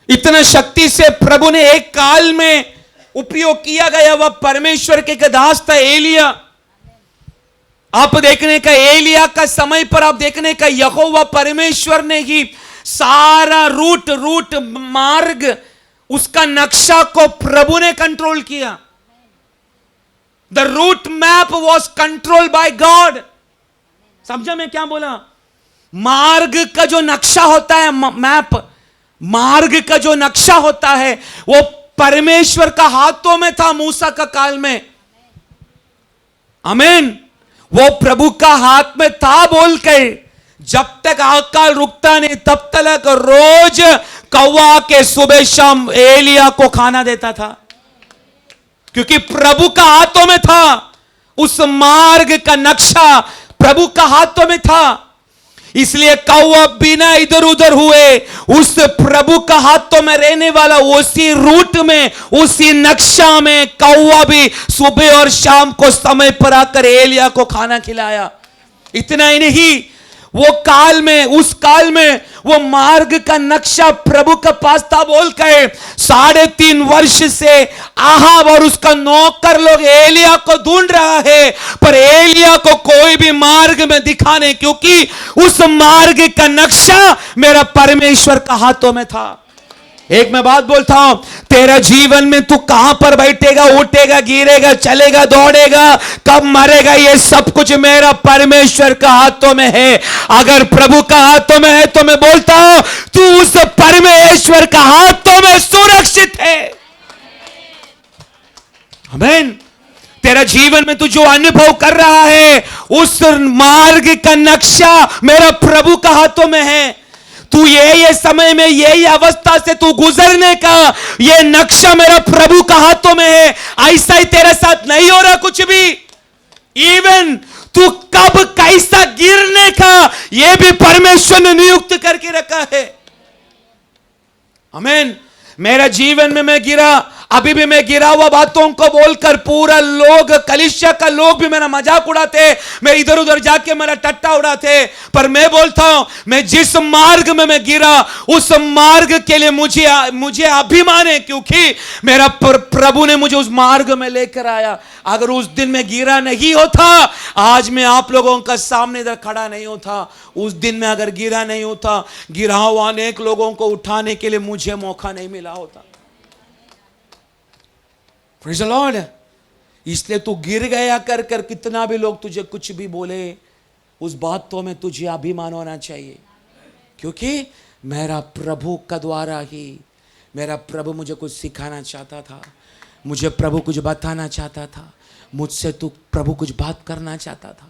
इतना शक्ति से प्रभु ने एक काल में उपयोग किया गया वह परमेश्वर के दास था एलिया। आप देखने का एलिया का समय पर आप देखने का यहोवा परमेश्वर ने ही सारा रूट मार्ग उसका नक्शा को प्रभु ने कंट्रोल किया। The route map was control by God. समझा मैं क्या बोला? मार्ग का जो नक्शा होता है, मैप, मार्ग का जो नक्शा होता है वो परमेश्वर का हाथों में था मूसा का काल में। आमीन। वो प्रभु का हाथ में था बोल कर जब तक अकाल रुकता नहीं तब तक रोज कौवा के सुबह शाम एलिया को खाना देता था, क्योंकि प्रभु का हाथों में था। उस मार्ग का नक्शा प्रभु का हाथों में था, इसलिए कौवा बिना इधर उधर हुए उस प्रभु का हाथों में रहने वाला उसी रूट में, उसी नक्शा में कौवा भी सुबह और शाम को समय पर आकर एलिया को खाना खिलाया। इतना ही नहीं, वो काल में, उस काल में वो मार्ग का नक्शा प्रभु का पास था बोल के 3.5 वर्ष से आहाब और उसका नौकर लोग एलिया को ढूंढ रहा है, पर एलिया को कोई भी मार्ग में दिखा नहीं, क्योंकि उस मार्ग का नक्शा मेरा परमेश्वर का हाथों में था। एक मैं बात बोलता हूं, तेरा जीवन में तू कहां पर बैठेगा, उठेगा, गिरेगा, चलेगा, दौड़ेगा, कब मरेगा, ये सब कुछ मेरा परमेश्वर का हाथों में है। अगर प्रभु का हाथों में है तो मैं बोलता हूं तू उस परमेश्वर का हाथों में सुरक्षित है। आमीन। तेरा जीवन में तू जो अनुभव कर रहा है उस मार्ग का नक्शा मेरा प्रभु का हाथों में है। तू ये समय में ये अवस्था से तू गुजरने का ये नक्शा मेरा प्रभु का हाथों में है। ऐसा ही तेरे साथ नहीं हो रहा कुछ भी। इवन तू कब कैसा गिरने का ये भी परमेश्वर ने नियुक्त करके रखा है। आमीन। मेरा जीवन में मैं गिरा, अभी भी मैं गिरा हुआ बातों को बोलकर पूरा लोग, कलीसिया का लोग भी मेरा मजाक उड़ाते, मैं इधर उधर जाके मेरा टट्टा उड़ाते, पर मैं बोलता हूं मैं जिस मार्ग में मैं गिरा उस मार्ग के लिए मुझे अभिमान है, क्योंकि मेरा प्रभु ने मुझे उस मार्ग में लेकर आया। अगर उस दिन मैं गिरा नहीं होता आज मैं आप लोगों का सामने इधर खड़ा नहीं होता। उस दिन में अगर गिरा नहीं होता, गिरा हुआ अनेक लोगों को उठाने के लिए मुझे मौका नहीं मिला होता। Praise the Lord। इसलिए तू गिर गया कर कर कितना भी लोग तुझे कुछ भी बोले, उस बातों में तुझे अभिमान होना चाहिए, क्योंकि मेरा प्रभु का द्वारा ही मेरा प्रभु मुझे कुछ सिखाना चाहता था, मुझे प्रभु कुछ बताना चाहता था, मुझसे तू प्रभु कुछ बात करना चाहता था।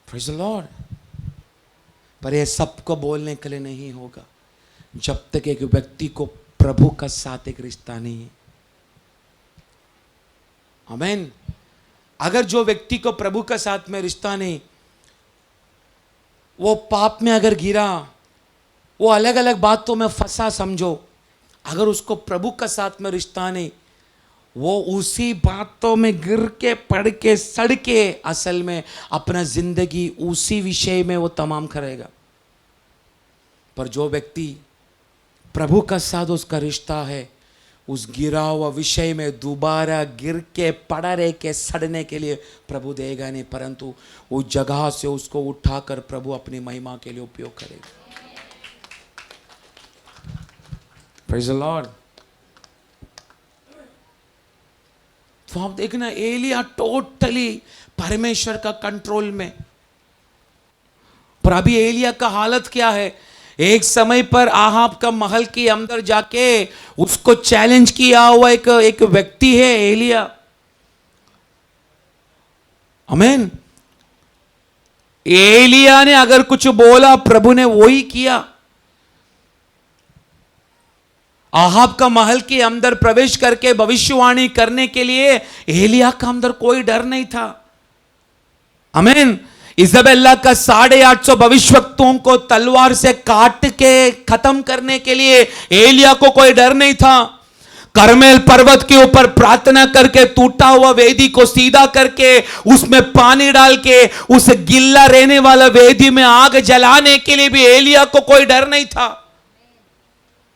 Praise the Lord। पर ये सबको बोलने के लिए नहीं होगा जब तक एक व्यक्ति को प्रभु का साथ एक रिश्ता नहीं है। आमीन। अगर जो व्यक्ति को प्रभु का साथ में रिश्ता नहीं, वो पाप में अगर गिरा, वो अलग अलग बातों में फंसा समझो, अगर उसको प्रभु का साथ में रिश्ता नहीं, वो उसी बातों में गिर के पड़ के सड़ के असल में अपना जिंदगी उसी विषय में वो तमाम करेगा। पर जो व्यक्ति प्रभु का साथ उसका रिश्ता है, उस गिरा हुआ विषय में दोबारा गिर के पड़ा रह के सड़ने के लिए प्रभु देगा नहीं, परंतु उस जगह से उसको उठाकर प्रभु अपनी महिमा के लिए उपयोग करेगा। Praise the Lord। तो आप देखना एलिया टोटली परमेश्वर का कंट्रोल में। पर अभी एलिया का हालत क्या है? एक समय पर आहाब का महल के अंदर जाके उसको चैलेंज किया हुआ एक व्यक्ति है एलिया। आमीन। एलिया ने अगर कुछ बोला प्रभु ने वही किया। आहाब का महल के अंदर प्रवेश करके भविष्यवाणी करने के लिए एलिया का अंदर कोई डर नहीं था। आमीन। इजाबेला का 850 भविष्यवक्ताओं को तलवार से काट के खत्म करने के लिए एलिया को कोई डर नहीं था। करमेल पर्वत के ऊपर प्रार्थना करके टूटा हुआ वेदी को सीधा करके उसमें पानी डाल के उस गिल्ला रहने वाला वेदी में आग जलाने के लिए भी एलिया को कोई डर नहीं था।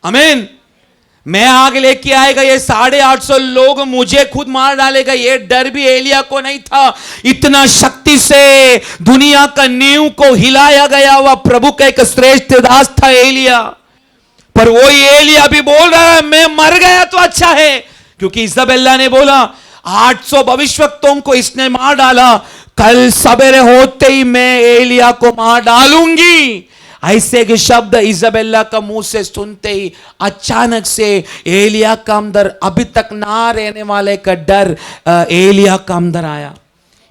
आमीन। मैं आग लेके आएगा, ये 850 लोग मुझे खुद मार डालेगा, ये डर भी एलिया को नहीं था। इतना शक्ति से दुनिया का नींव को हिलाया गया हुआ प्रभु का एक श्रेष्ठ दास था एलिया। पर वही एलिया भी बोल रहा है मैं मर गया तो अच्छा है, क्योंकि इजाबेला ने बोला 800 भविष्यवक्ताओं को इसने मार डाला, कल सवेरे होते ही मैं एलिया को मार डालूंगी। ऐसे के शब्द इजाबेला का मुंह से सुनते ही अचानक से एलिया का अंदर अभी तक ना रहने वाले का डर एलिया का अंदर आया।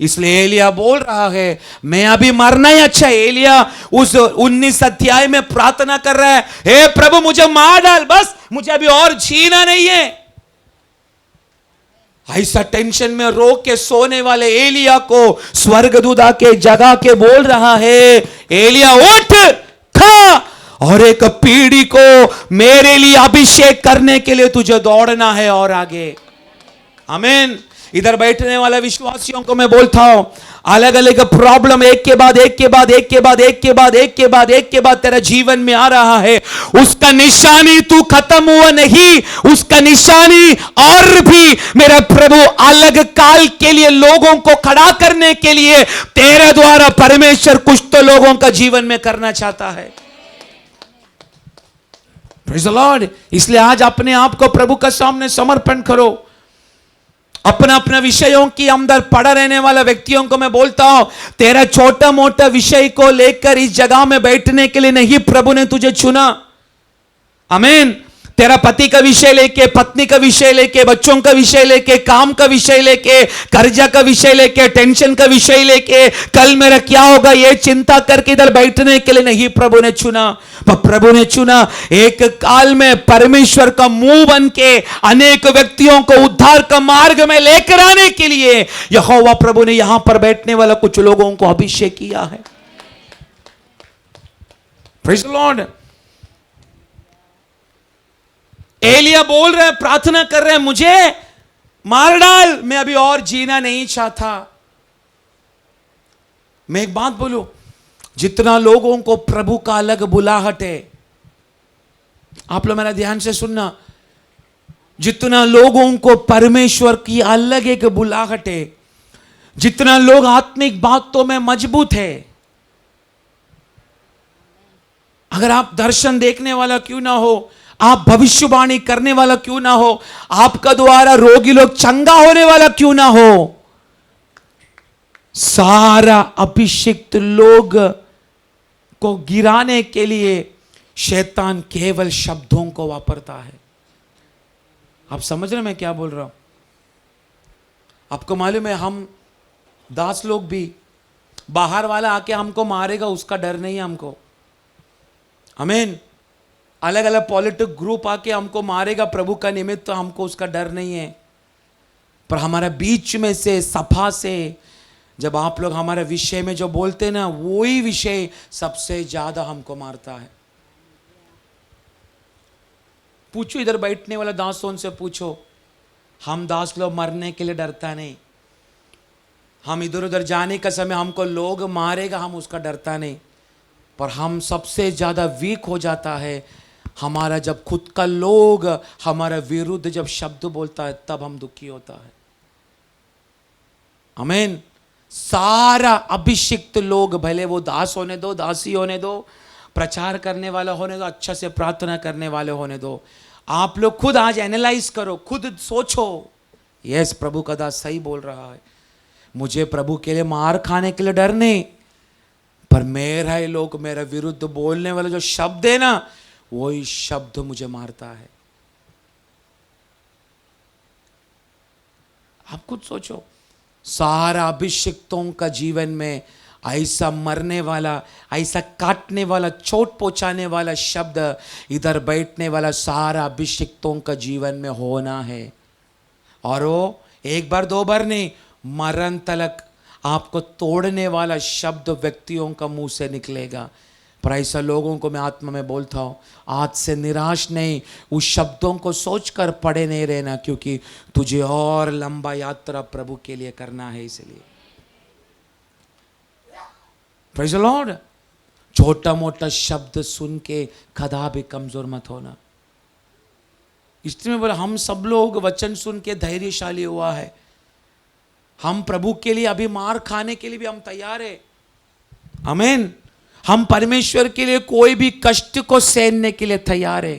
इसलिए एलिया बोल रहा है मैं अभी मरना ही अच्छा है। एलिया उस 19 अध्याय में प्रार्थना कर रहा है, हे प्रभु मुझे मार डाल, बस मुझे अभी और जीना नहीं है। ऐसा टेंशन में रो के सोने वाले एलिया को स्वर्गदूत आके जगा के बोल रहा है, एलिया उठ, खा और एक पीढ़ी को मेरे लिए अभिषेक करने के लिए तुझे दौड़ना है और आगे। आमीन। इधर बैठने वाला विश्वासियों को मैं बोलता हूं, अलग अलग प्रॉब्लम एक के बाद एक के बाद एक के बाद एक के बाद एक के बाद एक के बाद तेरे जीवन में आ रहा है, उसका निशानी तू खत्म हुआ नहीं, उसका निशानी और भी मेरा प्रभु अलग काल के लिए लोगों को खड़ा करने के लिए तेरे द्वारा परमेश्वर कुछ तो लोगों का जीवन में करना चाहता है। Praise the Lord. इसलिए आज अपने आप को प्रभु के सामने समर्पण करो। अपना अपना विषयों की अंदर पड़ा रहने वाला व्यक्तियों को मैं बोलता हूं, तेरा छोटा मोटा विषय को लेकर इस जगह में बैठने के लिए नहीं प्रभु ने तुझे चुना। आमीन। तेरा पति का विषय लेके, पत्नी का विषय लेके, बच्चों का विषय लेके, काम का विषय लेके, कर्जा का विषय लेके, टेंशन का विषय लेके, कल मेरा क्या होगा ये चिंता करके इधर बैठने के लिए नहीं प्रभु ने चुना। पर प्रभु ने चुना एक काल में परमेश्वर का मुंह बन के अनेक व्यक्तियों को उद्धार का मार्ग में लेकर आने के लिए यहोवा प्रभु ने यहां पर बैठने वाला कुछ लोगों को अभिषेक किया है। Praise the Lord. एलिया बोल रहे, प्रार्थना कर रहे हैं, मुझे मार डाल, मैं अभी और जीना नहीं चाहता। मैं एक बात बोलूं, जितना लोगों को प्रभु का अलग बुलाहट है, आप लोग मेरा ध्यान से सुनना, जितना लोगों को परमेश्वर की अलग एक बुलाहट है, जितना लोग आत्मिक बातों में मजबूत है, अगर आप दर्शन देखने वाला क्यों ना हो, आप भविष्यवाणी करने वाला क्यों ना हो, आपका द्वारा रोगी लोग चंगा होने वाला क्यों ना हो, सारा अभिषिक्त लोग को गिराने के लिए शैतान केवल शब्दों को वापरता है। आप समझ रहे मैं क्या बोल रहा हूं? आपको मालूम है, हम दास लोग भी, बाहर वाला आके हमको मारेगा उसका डर नहीं है हमको। आमीन। अलग अलग पॉलिटिक ग्रुप आके हमको मारेगा प्रभु का निमित्त, तो हमको उसका डर नहीं है। पर हमारा बीच में से सभा से जब आप लोग हमारे विषय में जो बोलते हैं ना, वही विषय सबसे ज्यादा हमको मारता है। पूछो इधर बैठने वाला दासों से पूछो, हम दास लोग मरने के लिए डरता नहीं, हम इधर उधर जाने का समय हमको लोग मारेगा हम उसका डरता नहीं, पर हम सबसे ज्यादा वीक हो जाता है हमारा जब खुद का लोग हमारा विरुद्ध जब शब्द बोलता है, तब हम दुखी होता है। आमीन। सारा अभिषिक्त लोग, भले वो दास होने दो, दासी होने दो, प्रचार करने वाला होने दो, अच्छा से प्रार्थना करने वाले होने दो, आप लोग खुद आज एनालाइज करो, खुद सोचो, यस प्रभु का दास सही बोल रहा है, मुझे प्रभु के लिए मार खाने के लिए डर नहीं, पर मेरा ही लोग मेरा विरुद्ध बोलने वाला जो शब्द है ना, वही शब्द मुझे मारता है। आप खुद सोचो, सारा अभिषिक्तों का जीवन में ऐसा मरने वाला, ऐसा काटने वाला, चोट पहुंचाने वाला शब्द इधर बैठने वाला सारा अभिषिक्तों का जीवन में होना है। और वो एक बार दो बार नहीं, मरण तलक आपको तोड़ने वाला शब्द व्यक्तियों का मुंह से निकलेगा। पर ऐसा लोगों को मैं आत्मा में बोलता हूँ, आज से निराश नहीं, उस शब्दों को सोचकर पड़े नहीं रहना, क्योंकि तुझे और लंबा यात्रा प्रभु के लिए करना है। इसलिए प्रेज़ द लॉर्ड। छोटा मोटा शब्द सुन के कदा भी कमजोर मत होना। इसलिए मैं बोला, हम सब लोग वचन सुन के धैर्यशाली हुआ है, हम प्रभु के लिए अभी मार खाने के लिए भी हम तैयार है। आमीन। हम परमेश्वर के लिए कोई भी कष्ट को सहने के लिए तैयार है,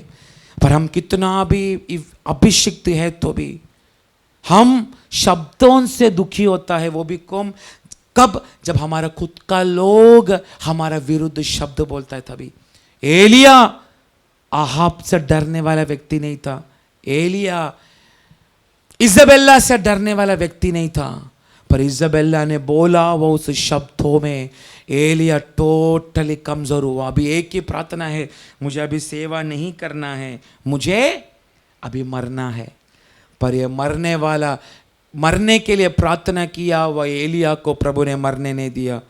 पर हम कितना भी अभिषिक्त है तो भी हम शब्दों से दुखी होता है, वो भी कब, जब हमारा खुद का लोग हमारा विरुद्ध शब्द बोलता है तभी। एलिया आहाब से डरने वाला व्यक्ति नहीं था, एलिया इजबेल्ला से डरने वाला व्यक्ति नहीं था, पर इजाबेला ने बोला, वो उस शब्दों में एलिया टोटली कमजोर हुआ। अभी एक ही प्रार्थना है, मुझे अभी सेवा नहीं करना है, मुझे अभी मरना है। पर ये मरने के लिए प्रार्थना किया, वह एलिया को प्रभु ने मरने नहीं दिया,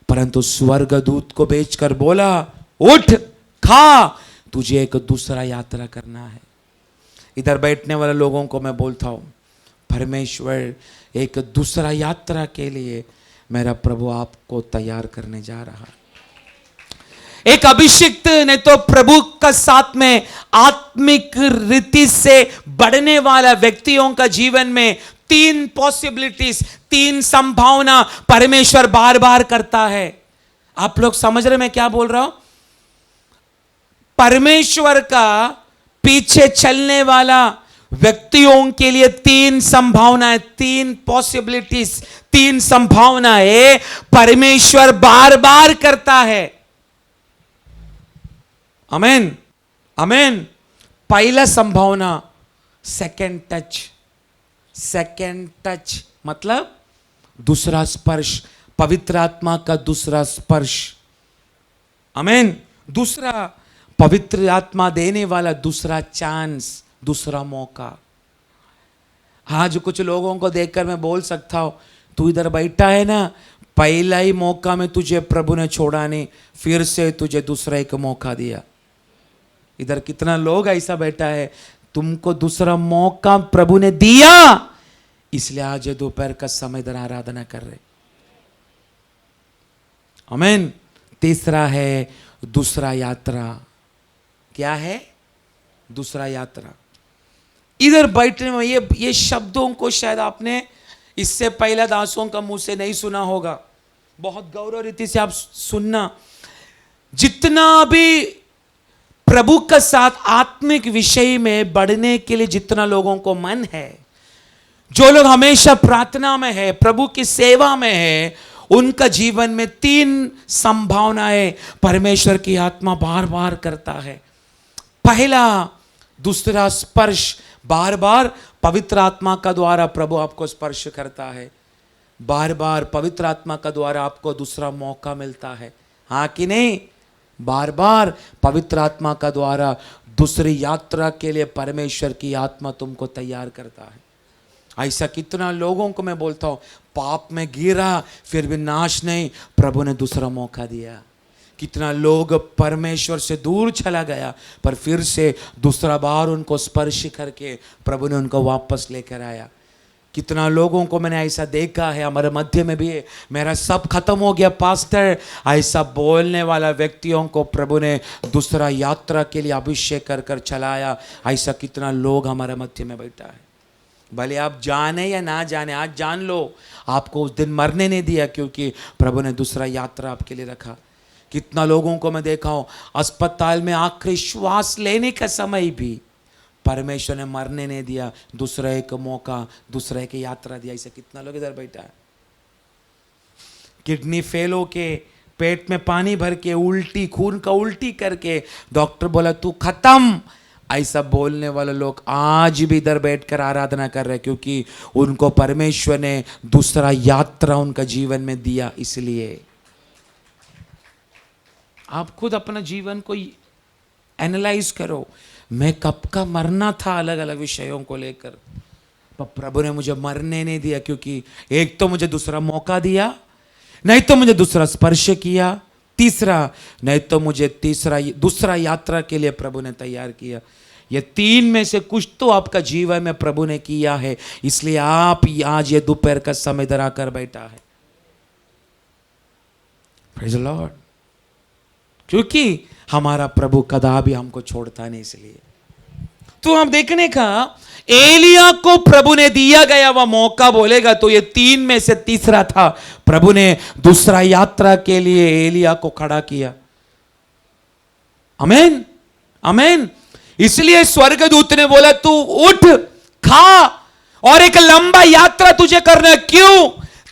परंतु स्वर्गदूत को भेजकर बोला, उठ खा, तुझे एक दूसरा यात्रा करना है। इधर बैठने वाले लोगों को मैं बोलता हूं, परमेश्वर एक दूसरा यात्रा के लिए मेरा प्रभु आपको तैयार करने जा रहा है। एक अभिषिक्त ने तो प्रभु का साथ में आत्मिक रीति से बढ़ने वाला व्यक्तियों का जीवन में 3 पॉसिबिलिटीज, 3 संभावना परमेश्वर बार बार करता है। आप लोग समझ रहे मैं क्या बोल रहा हूं? परमेश्वर का पीछे चलने वाला व्यक्तियों के लिए 3 संभावनाएं, 3 पॉसिबिलिटीज, 3 संभावनाएं परमेश्वर बार बार करता है। आमेन, आमेन। पहला संभावना सेकंड टच। सेकंड टच मतलब दूसरा स्पर्श, पवित्र आत्मा का दूसरा स्पर्श। आमेन। दूसरा पवित्र आत्मा देने वाला दूसरा चांस, दूसरा मौका। आज कुछ लोगों को देखकर मैं बोल सकता हूं, तू इधर बैठा है ना, पहला ही मौका में तुझे प्रभु ने छोड़ा नहीं, फिर से तुझे दूसरा एक मौका दिया। इधर कितना लोग ऐसा बैठा है, तुमको दूसरा मौका प्रभु ने दिया, इसलिए आज दोपहर का समय इधर आराधना कर रहे। आमीन। तीसरा है दूसरा यात्रा। क्या है? दूसरा यात्रा। इधर बैठने में ये शब्दों को शायद आपने इससे पहले दासों का मुंह से नहीं सुना होगा, बहुत गौरव रीति से आप सुनना। जितना भी प्रभु के साथ आत्मिक विषय में बढ़ने के लिए जितना लोगों को मन है, जो लोग हमेशा प्रार्थना में है, प्रभु की सेवा में है, उनका जीवन में 3 संभावनाएं परमेश्वर की आत्मा बार बार करता है। पहला, दूसरा स्पर्श। बार बार पवित्र आत्मा का द्वारा प्रभु आपको स्पर्श करता है, बार बार पवित्र आत्मा का द्वारा आपको दूसरा मौका मिलता है, हाँ कि नहीं? बार बार पवित्र आत्मा का द्वारा दूसरी यात्रा के लिए परमेश्वर की आत्मा तुमको तैयार करता है। ऐसा कितना लोगों को मैं बोलता हूं, पाप में गिरा फिर भी नाश नहीं, प्रभु ने दूसरा मौका दिया। कितना लोग परमेश्वर से दूर चला गया, पर फिर से दूसरा बार उनको स्पर्श करके प्रभु ने उनको वापस लेकर आया। कितना लोगों को मैंने ऐसा देखा है, हमारे मध्य में भी मेरा सब खत्म हो गया पास्टर, ऐसा बोलने वाला व्यक्तियों को प्रभु ने दूसरा यात्रा के लिए अभिषेक कर कर चलाया। ऐसा कितना लोग हमारे मध्य में बैठा है। भले आप जाने या ना जाने, आज जान लो, आपको उस दिन मरने नहीं दिया, क्योंकि प्रभु ने दूसरा यात्रा आपके लिए रखा। कितना लोगों को मैं देखा हूं, अस्पताल में आखिरी श्वास लेने का समय भी परमेश्वर ने मरने नहीं दिया, दूसरा एक मौका, दूसरा एक यात्रा दिया। ऐसे कितना लोग इधर बैठा है। किडनी फेल होके, पेट में पानी भर के, उल्टी, खून का उल्टी करके डॉक्टर बोला तू खत्म, ऐसा बोलने वाले लोग आज भी इधर बैठकर आराधना कर रहे हैं, क्योंकि उनको परमेश्वर ने दूसरा यात्रा उनका जीवन में दिया। इसलिए आप खुद अपना जीवन को एनालाइज करो, मैं कब का मरना था अलग अलग विषयों को लेकर, पर प्रभु ने मुझे मरने नहीं दिया, क्योंकि एक तो मुझे दूसरा मौका दिया, नहीं तो मुझे दूसरा स्पर्श किया, तीसरा नहीं तो मुझे दूसरा यात्रा के लिए प्रभु ने तैयार किया। ये 3 में से कुछ तो आपका जीवन में प्रभु ने किया है, इसलिए आप आज ये दोपहर का समय इधर आकर बैठा है। Praise the Lord. क्योंकि हमारा प्रभु कदापि हमको छोड़ता नहीं। इसलिए तो हम देखने का, एलिया को प्रभु ने दिया गया वह मौका बोलेगा तो ये 3 में से तीसरा था। प्रभु ने दूसरा यात्रा के लिए एलिया को खड़ा किया। आमीन, आमीन। इसलिए स्वर्गदूत ने बोला तू उठ, खा, और एक लंबा यात्रा तुझे करना है। क्यों?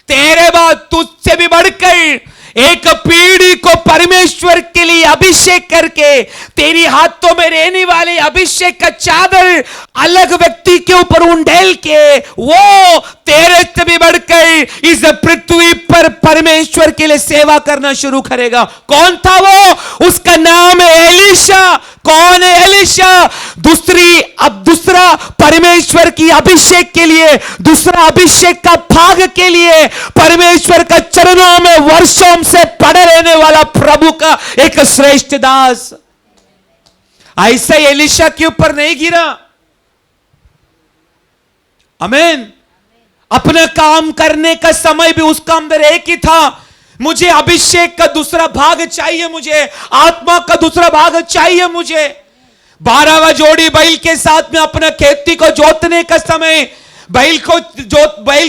तेरे बाद तुझसे भी बढ़कर एक पीढ़ी को परमेश्वर के लिए अभिषेक करके तेरी हाथों में रहने वाले अभिषेक का चादर अलग व्यक्ति के ऊपर उंडेल के वो तेरे से भी बढ़कर इस पृथ्वी पर परमेश्वर के लिए सेवा करना शुरू करेगा। कौन था वो? उसका नाम है एलीशा। कौन है एलीशा? दूसरा परमेश्वर की अभिषेक के लिए, दूसरा अभिषेक का भाग के लिए परमेश्वर का चरणों में वर्षों से पड़े रहने वाला प्रभु का एक श्रेष्ठ दास। ऐसा एलीशा के ऊपर नहीं गिरा। आमीन। अपना काम करने का समय भी उसका अंदर एक ही था, मुझे अभिषेक का दूसरा भाग चाहिए, मुझे आत्मा का दूसरा भाग चाहिए। मुझे 12वां जोड़ी बैल के साथ में अपना खेती को जोतने का समय, बैल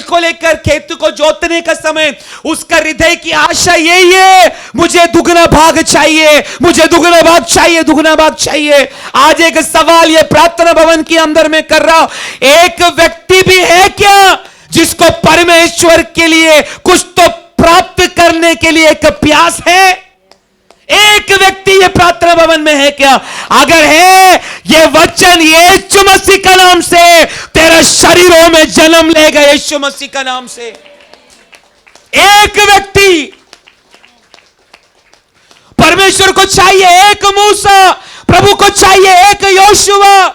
को लेकर खेती को जोतने का समय उसका हृदय की आशा यही है, मुझे दुगना भाग चाहिए, मुझे दुगना भाग चाहिए, दुगना भाग चाहिए। आज एक सवाल ये प्रार्थना भवन के अंदर में कर रहा हूं, एक व्यक्ति भी है क्या जिसको परमेश्वर के लिए कुछ तो प्राप्त करने के लिए एक प्यास है? एक व्यक्ति ये प्रार्थना भवन में है क्या? अगर है, ये वचन यीशु मसीह का नाम से तेरा शरीरों में जन्म लेगा, यीशु मसीह का नाम से। एक व्यक्ति परमेश्वर को चाहिए, एक मूसा प्रभु को चाहिए, एक योशुआ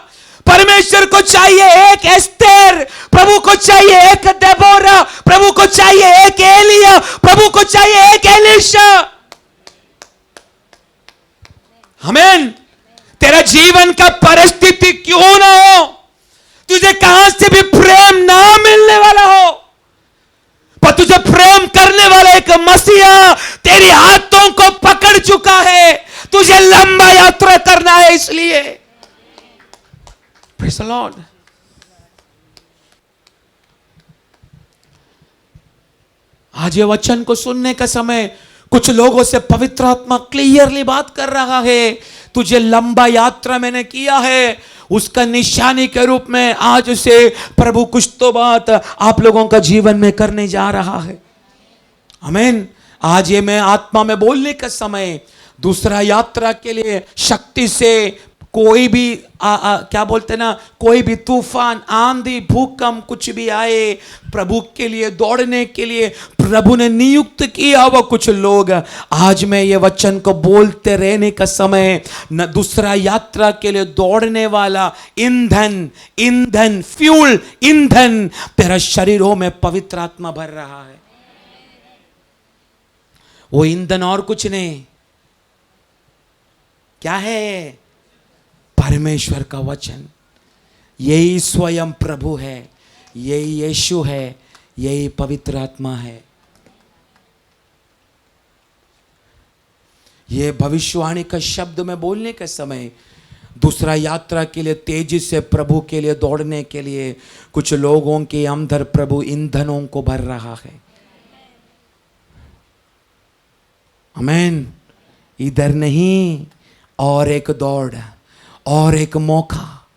परमेश्वर को चाहिए, एक एस्तेर प्रभु को चाहिए, एक देबोरा प्रभु को चाहिए, एक एलिया प्रभु को चाहिए, एक एलीशा। आमीन। तेरा जीवन का परिस्थिति क्यों ना हो, तुझे कहां से भी प्रेम ना मिलने वाला हो, पर तुझे प्रेम करने वाला एक मसीहा तेरी हाथों को पकड़ चुका है। तुझे लंबा यात्रा करना है, इसलिए प्रेज़ द लॉर्ड। आज ये वचन को सुनने का समय कुछ लोगों से पवित्र आत्मा क्लियरली बात कर रहा है, तुझे लंबा यात्रा मैंने किया है, उसका निशानी के रूप में आज से प्रभु कुछ तो बात आप लोगों का जीवन में करने जा रहा है। आमीन। आज ये मैं आत्मा में बोलने का समय, दूसरा यात्रा के लिए शक्ति से कोई भी क्या बोलते ना, कोई भी तूफान, आंधी, भूकंप कुछ भी आए, प्रभु के लिए दौड़ने के लिए प्रभु ने नियुक्त किया वो कुछ लोग। आज मैं ये वचन को बोलते रहने का समय, न दूसरा यात्रा के लिए दौड़ने वाला ईंधन फ्यूल, ईंधन तेरा शरीरों में पवित्र आत्मा भर रहा है। वो ईंधन और कुछ नहीं, क्या है? परमेश्वर का वचन। यही स्वयं प्रभु है, यही यीशु है, यही पवित्र आत्मा है। ये भविष्यवाणी का शब्द में बोलने के समय, दूसरा यात्रा के लिए तेजी से प्रभु के लिए दौड़ने के लिए कुछ लोगों के अंदर प्रभु ईंधनों को भर रहा है। आमीन। इधर नहीं, और एक दौड़, और एक मौका,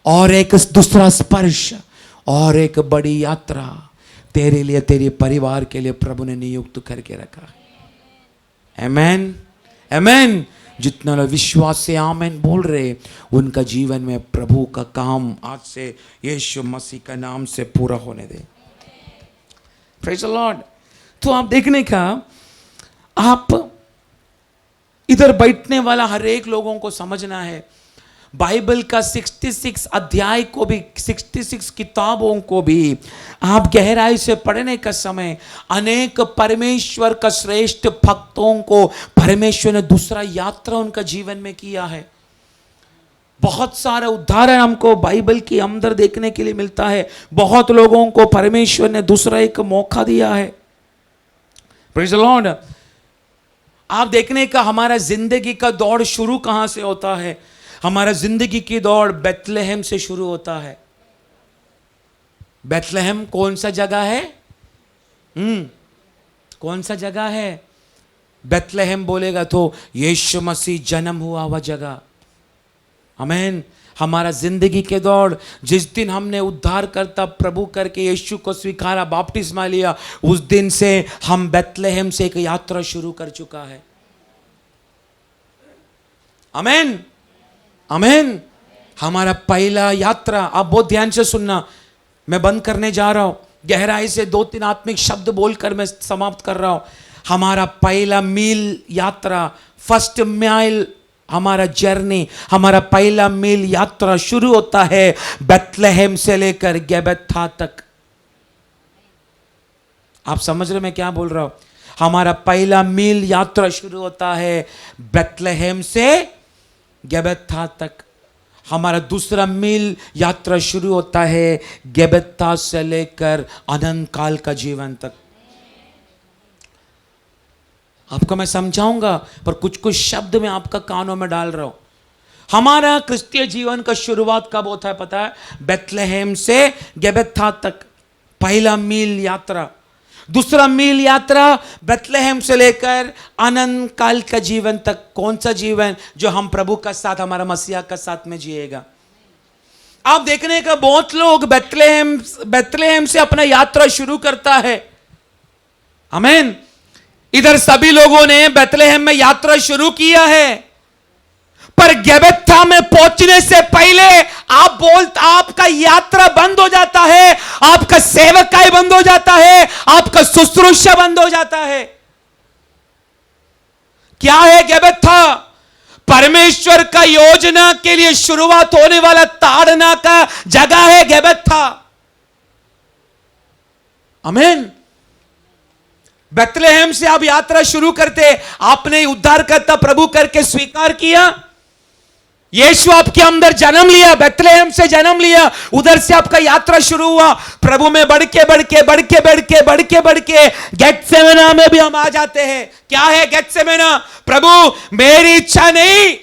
और एक दूसरा स्पर्श, और एक बड़ी यात्रा तेरे लिए, तेरे परिवार के लिए प्रभु ने नियुक्त करके रखा है। आमीन, आमीन। जितना लोग विश्वास से आमीन बोल रहे, उनका जीवन में प्रभु का काम आज से यीशु मसीह का नाम से पूरा होने दे। Praise the Lord. तो आप देखने का, आप इधर बैठने वाला हर एक लोगों को समझना है, बाइबल का 66 अध्याय को भी, 66 किताबों को भी आप गहराई से पढ़ने का समय, अनेक परमेश्वर का श्रेष्ठ भक्तों को परमेश्वर ने दूसरा यात्रा उनका जीवन में किया है। बहुत सारे उदाहरण हमको बाइबल के अंदर देखने के लिए मिलता है। बहुत लोगों को परमेश्वर ने दूसरा एक मौका दिया है। Praise the Lord. आप देखने का, हमारा जिंदगी का दौड़ शुरू कहां से होता है? हमारा जिंदगी की दौड़ बेथलेहम से शुरू होता है। बेथलेहम कौन सा जगह है? कौन सा जगह है? बेथलेहम बोलेगा तो यीशु मसीह जन्म हुआ वह जगह। आमीन। हमारा जिंदगी के दौड़, जिस दिन हमने उद्धार करता प्रभु करके यीशु को स्वीकारा, बपतिस्मा लिया, उस दिन से हम बेथलेहम से एक यात्रा शुरू कर चुका है। आमेन, आमेन। हमारा पहला यात्रा, आप बहुत ध्यान से सुनना, मैं बंद करने जा रहा हूं, गहराई से 2-3 आत्मिक शब्द बोलकर मैं समाप्त कर रहा हूं। हमारा पहला मील यात्रा, फर्स्ट माइल, हमारा जर्नी, हमारा पहला मील यात्रा शुरू होता है बेथलेहम से लेकर गेबथा तक। आप समझ रहे मैं क्या बोल रहा हूं? हमारा पहला मील यात्रा शुरू होता है बेथलेहम से गेबथा तक। हमारा दूसरा मील यात्रा शुरू होता है गेबथा से लेकर अनंत काल का जीवन तक। आपको मैं समझाऊंगा, पर कुछ कुछ शब्द मैं आपका कानों में डाल रहा हूं। हमारा क्रिस्तीय जीवन का शुरुआत कब होता है पता है? बेथलेहम से गेबथा तक, पहला मील यात्रा। दूसरा मील यात्रा बेथलेहम से लेकर अनंत काल का जीवन तक। कौन सा जीवन? जो हम प्रभु का साथ, हमारा मसीहा का साथ में जिएगा। आप देखने का बहुत लोग बेथलेहम से अपना यात्रा शुरू करता है। आमीन। इधर सभी लोगों ने बेथलेहम में यात्रा शुरू किया है, पर गेबथा में पहुंचने से पहले आपका यात्रा बंद हो जाता है, आपका सेवकाई बंद हो जाता है, आपका शुश्रूषा बंद हो जाता है। क्या है गेबथा? परमेश्वर का योजना के लिए शुरुआत होने वाला ताड़ना का जगह है गेबथा। आमीन। बेथलेहम से आप यात्रा शुरू करते, आपने उद्धारकर्ता प्रभु करके स्वीकार किया, यीशु आपके अंदर जन्म लिया, बेथलेहम से जन्म लिया, उधर से आपका यात्रा शुरू हुआ। प्रभु में बढ़ के गेत्सेमना में भी हम आ जाते हैं। क्या है गेत्सेमना? प्रभु मेरी इच्छा नहीं,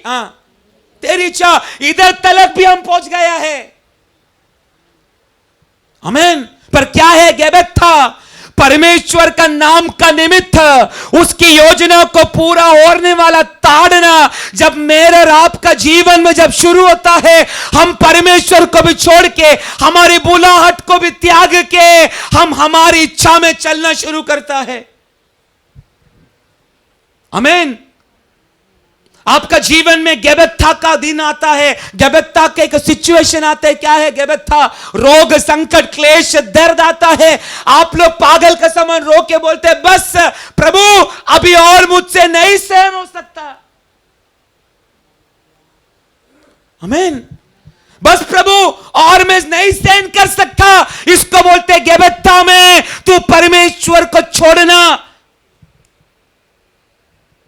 तेरी इच्छा, इधर तलक भी हम पहुंच गया है। आमीन। पर क्या है गेबथा? परमेश्वर का नाम का निमित्त उसकी योजना को पूरा होने वाला ताड़ना जब मेरे और आपका जीवन में जब शुरू होता है, हम परमेश्वर को भी छोड़ के, हमारी बुलाहट को भी त्याग के, हम हमारी इच्छा में चलना शुरू करता है। आमीन। आपका जीवन में गेबथा का दिन आता है, गेबथा का एक सिचुएशन आता है। क्या है गेबथा? रोग, संकट, क्लेश, दर्द आता है। आप लोग पागल का समान रो के बोलते हैं, बस प्रभु अभी और मुझसे नहीं सहन हो सकता। आमीन। बस प्रभु और मैं नहीं सहन कर सकता। इसको बोलते गेबथा में तू परमेश्वर को छोड़ना।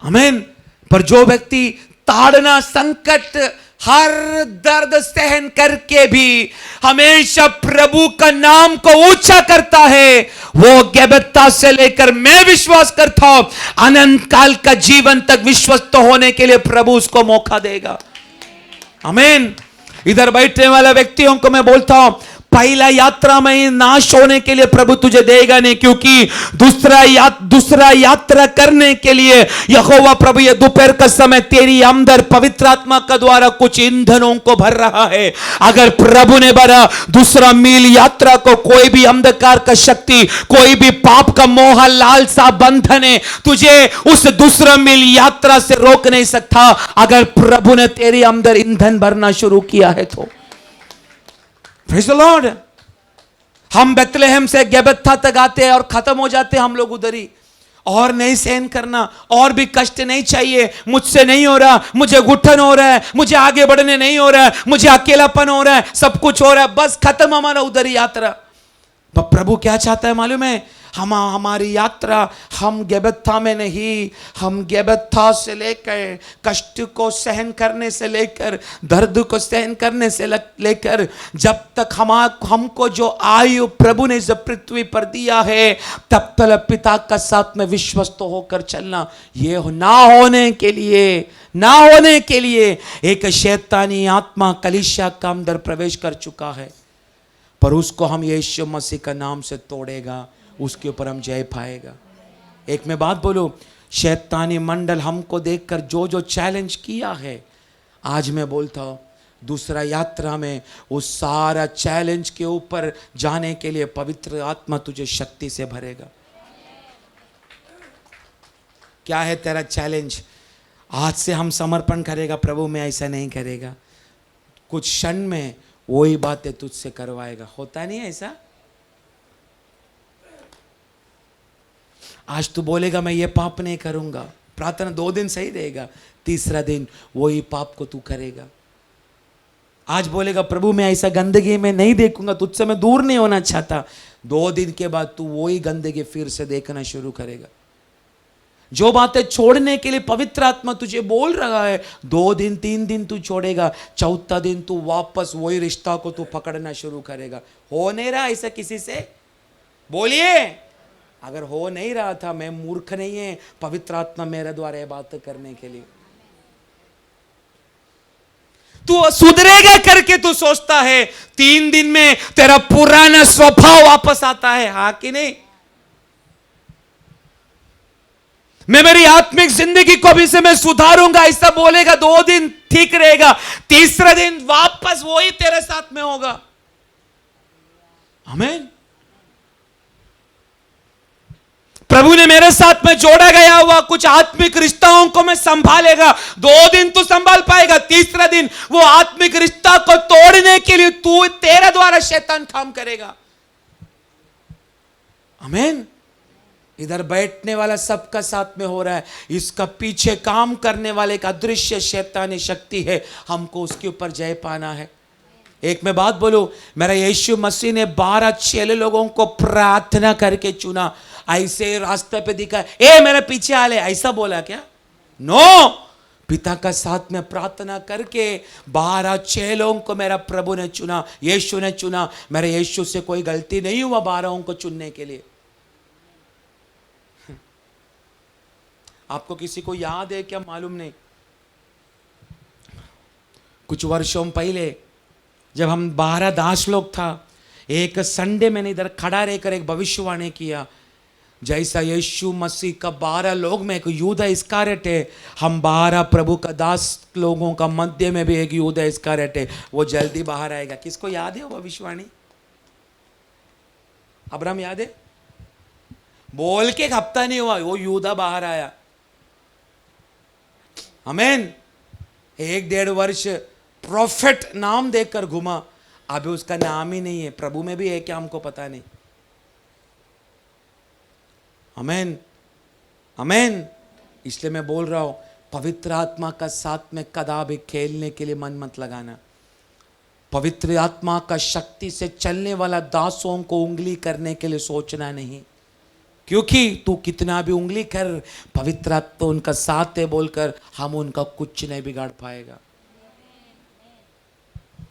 आमीन। पर जो व्यक्ति ताड़ना, संकट, हर दर्द सहन करके भी हमेशा प्रभु का नाम को ऊंचा करता है, वो गेबथा से लेकर, मैं विश्वास करता हूं, अनंत काल का जीवन तक विश्वस्त होने के लिए प्रभु उसको मौका देगा। आमीन। इधर बैठने वाले व्यक्तियों को मैं बोलता हूं, पहला यात्रा में नाश होने के लिए प्रभु तुझे देगा नहीं, क्योंकि दूसरा यात्रा करने के लिए यहोवा प्रभु ये दोपहर का समय तेरी अंदर पवित्र आत्मा का द्वारा कुछ ईंधनों को भर रहा है। अगर प्रभु ने भरा दूसरा मील यात्रा को, कोई भी अंधकार का शक्ति, कोई भी पाप का मोह, लालसा, बंधन है, तुझे उस दूसरा मील यात्रा से रोक नहीं सकता। अगर प्रभु ने तेरे अंदर ईंधन भरना शुरू किया है तो प्रेज़ द लॉर्ड। हम बेथलेहम से गेबथा तक आते हैं और खत्म हो जाते हैं हम लोग उधर ही। और नहीं सहन करना, और भी कष्ट नहीं चाहिए, मुझसे नहीं हो रहा, मुझे घुटन हो रहा है, मुझे आगे बढ़ने नहीं हो रहा है, मुझे अकेलापन हो रहा है, सब कुछ हो रहा है, बस खत्म हमारा उधर ही यात्रा। पर प्रभु क्या चाहता है मालूम है? हमारी यात्रा हम गेबथा में नहीं, हम गेबथा से लेकर, कष्ट को सहन करने से लेकर, दर्द को सहन करने से लेकर, जब तक हमको जो आयु प्रभु ने जब पृथ्वी पर दिया है, तब तक पिता का साथ में विश्वस्त होकर चलना। ये ना होने के लिए एक शैतानी आत्मा कलीसिया का अंदर प्रवेश कर चुका है, पर उसको हम यीशु मसीह का नाम से तोड़ेगा, उसके ऊपर हम जय पाएगा। एक मैं बात बोलूं, शैतानी मंडल हमको देखकर जो चैलेंज किया है, आज मैं बोलता हूं दूसरा यात्रा में उस सारा चैलेंज के ऊपर जाने के लिए पवित्र आत्मा तुझे शक्ति से भरेगा। क्या है तेरा चैलेंज? आज से हम समर्पण करेगा, प्रभु मैं ऐसा नहीं करेगा। कुछ क्षण में वही बातें तुझसे करवाएगा। होता नहीं है ऐसा? आज तू बोलेगा मैं ये पाप नहीं करूंगा, प्रार्थना 2 दिन सही रहेगा, तीसरा दिन वही पाप को तू करेगा। आज बोलेगा प्रभु मैं ऐसा गंदगी में नहीं देखूंगा, तुझसे मैं दूर नहीं होना चाहता, 2 दिन के बाद तू वही गंदगी फिर से देखना शुरू करेगा। जो बातें छोड़ने के लिए पवित्र आत्मा तुझे बोल रहा है, 2 दिन 3 दिन तू छोड़ेगा, चौथा दिन तू वापस वही रिश्ता को तू पकड़ना शुरू करेगा। हो नहीं रहा ऐसा किसी से? बोलिए। अगर हो नहीं रहा था, मैं मूर्ख नहीं है, पवित्र आत्मा मेरे द्वारा ये बात करने के लिए। तू सुधरेगा करके तू सोचता है, 3 दिन में तेरा पुराना स्वभाव वापस आता है, हाँ कि नहीं? मैं मेरी आत्मिक जिंदगी को भी से मैं सुधारूंगा ऐसा बोलेगा, 2 दिन ठीक रहेगा, तीसरा दिन वापस वही तेरे साथ में होगा। आमीन। प्रभु ने मेरे साथ में जोड़ा गया हुआ कुछ आत्मिक रिश्ताओं को मैं संभालेगा। 2 दिन तू संभाल पाएगा, तीसरा दिन वो आत्मिक रिश्ता को तोड़ने के लिए तू तेरे द्वारा शैतान काम करेगा। आमीन। इधर बैठने वाला सबका साथ में हो रहा है, इसका पीछे काम करने वाले एक अदृश्य शैतानी शक्ति है, हमको उसके ऊपर जय पाना है। एक मैं बात बोलूं, मेरा यीशु मसीह ने 12 चेले लोगों को प्रार्थना करके चुना। ऐसे रास्ते पे दिखा, ए मेरे पीछे आ ले, ऐसा बोला क्या? नो, पिता का साथ में प्रार्थना करके 12 चेलों को मेरा प्रभु ने चुना, यीशु ने चुना। मेरे यीशु से कोई गलती नहीं हुआ 12 को चुनने के लिए। आपको किसी को याद है क्या? मालूम नहीं, कुछ वर्षों पहले जब हम 12 दास लोग था, एक संडे मैंने इधर खड़ा रहकर एक भविष्यवाणी किया, जैसा यीशु मसीह का 12 लोग में एक यूदा इस्कारियोत है, हम 12 प्रभु का दास लोगों का मध्य में भी एक यूदा इस्कारियोत है, वो जल्दी बाहर आएगा। किसको याद है वो भविष्यवाणी? अब्राहम याद है? बोल के एक हफ्ता नहीं हुआ वो यूदा बाहर आया। आमीन। 1-1.5 वर्ष प्रोफेट नाम देकर घुमा, अभी उसका नाम ही नहीं है। प्रभु में भी है क्या हमको पता नहीं। आमीन, आमीन। इसलिए मैं बोल रहा हूं, पवित्र आत्मा का साथ में कदापि खेलने के लिए मन मत लगाना। पवित्र आत्मा का शक्ति से चलने वाला दासों को उंगली करने के लिए सोचना नहीं, क्योंकि तू कितना भी उंगली कर, पवित्र आत्मा उनका साथ है बोलकर हम उनका कुछ नहीं बिगाड़ पाएगा।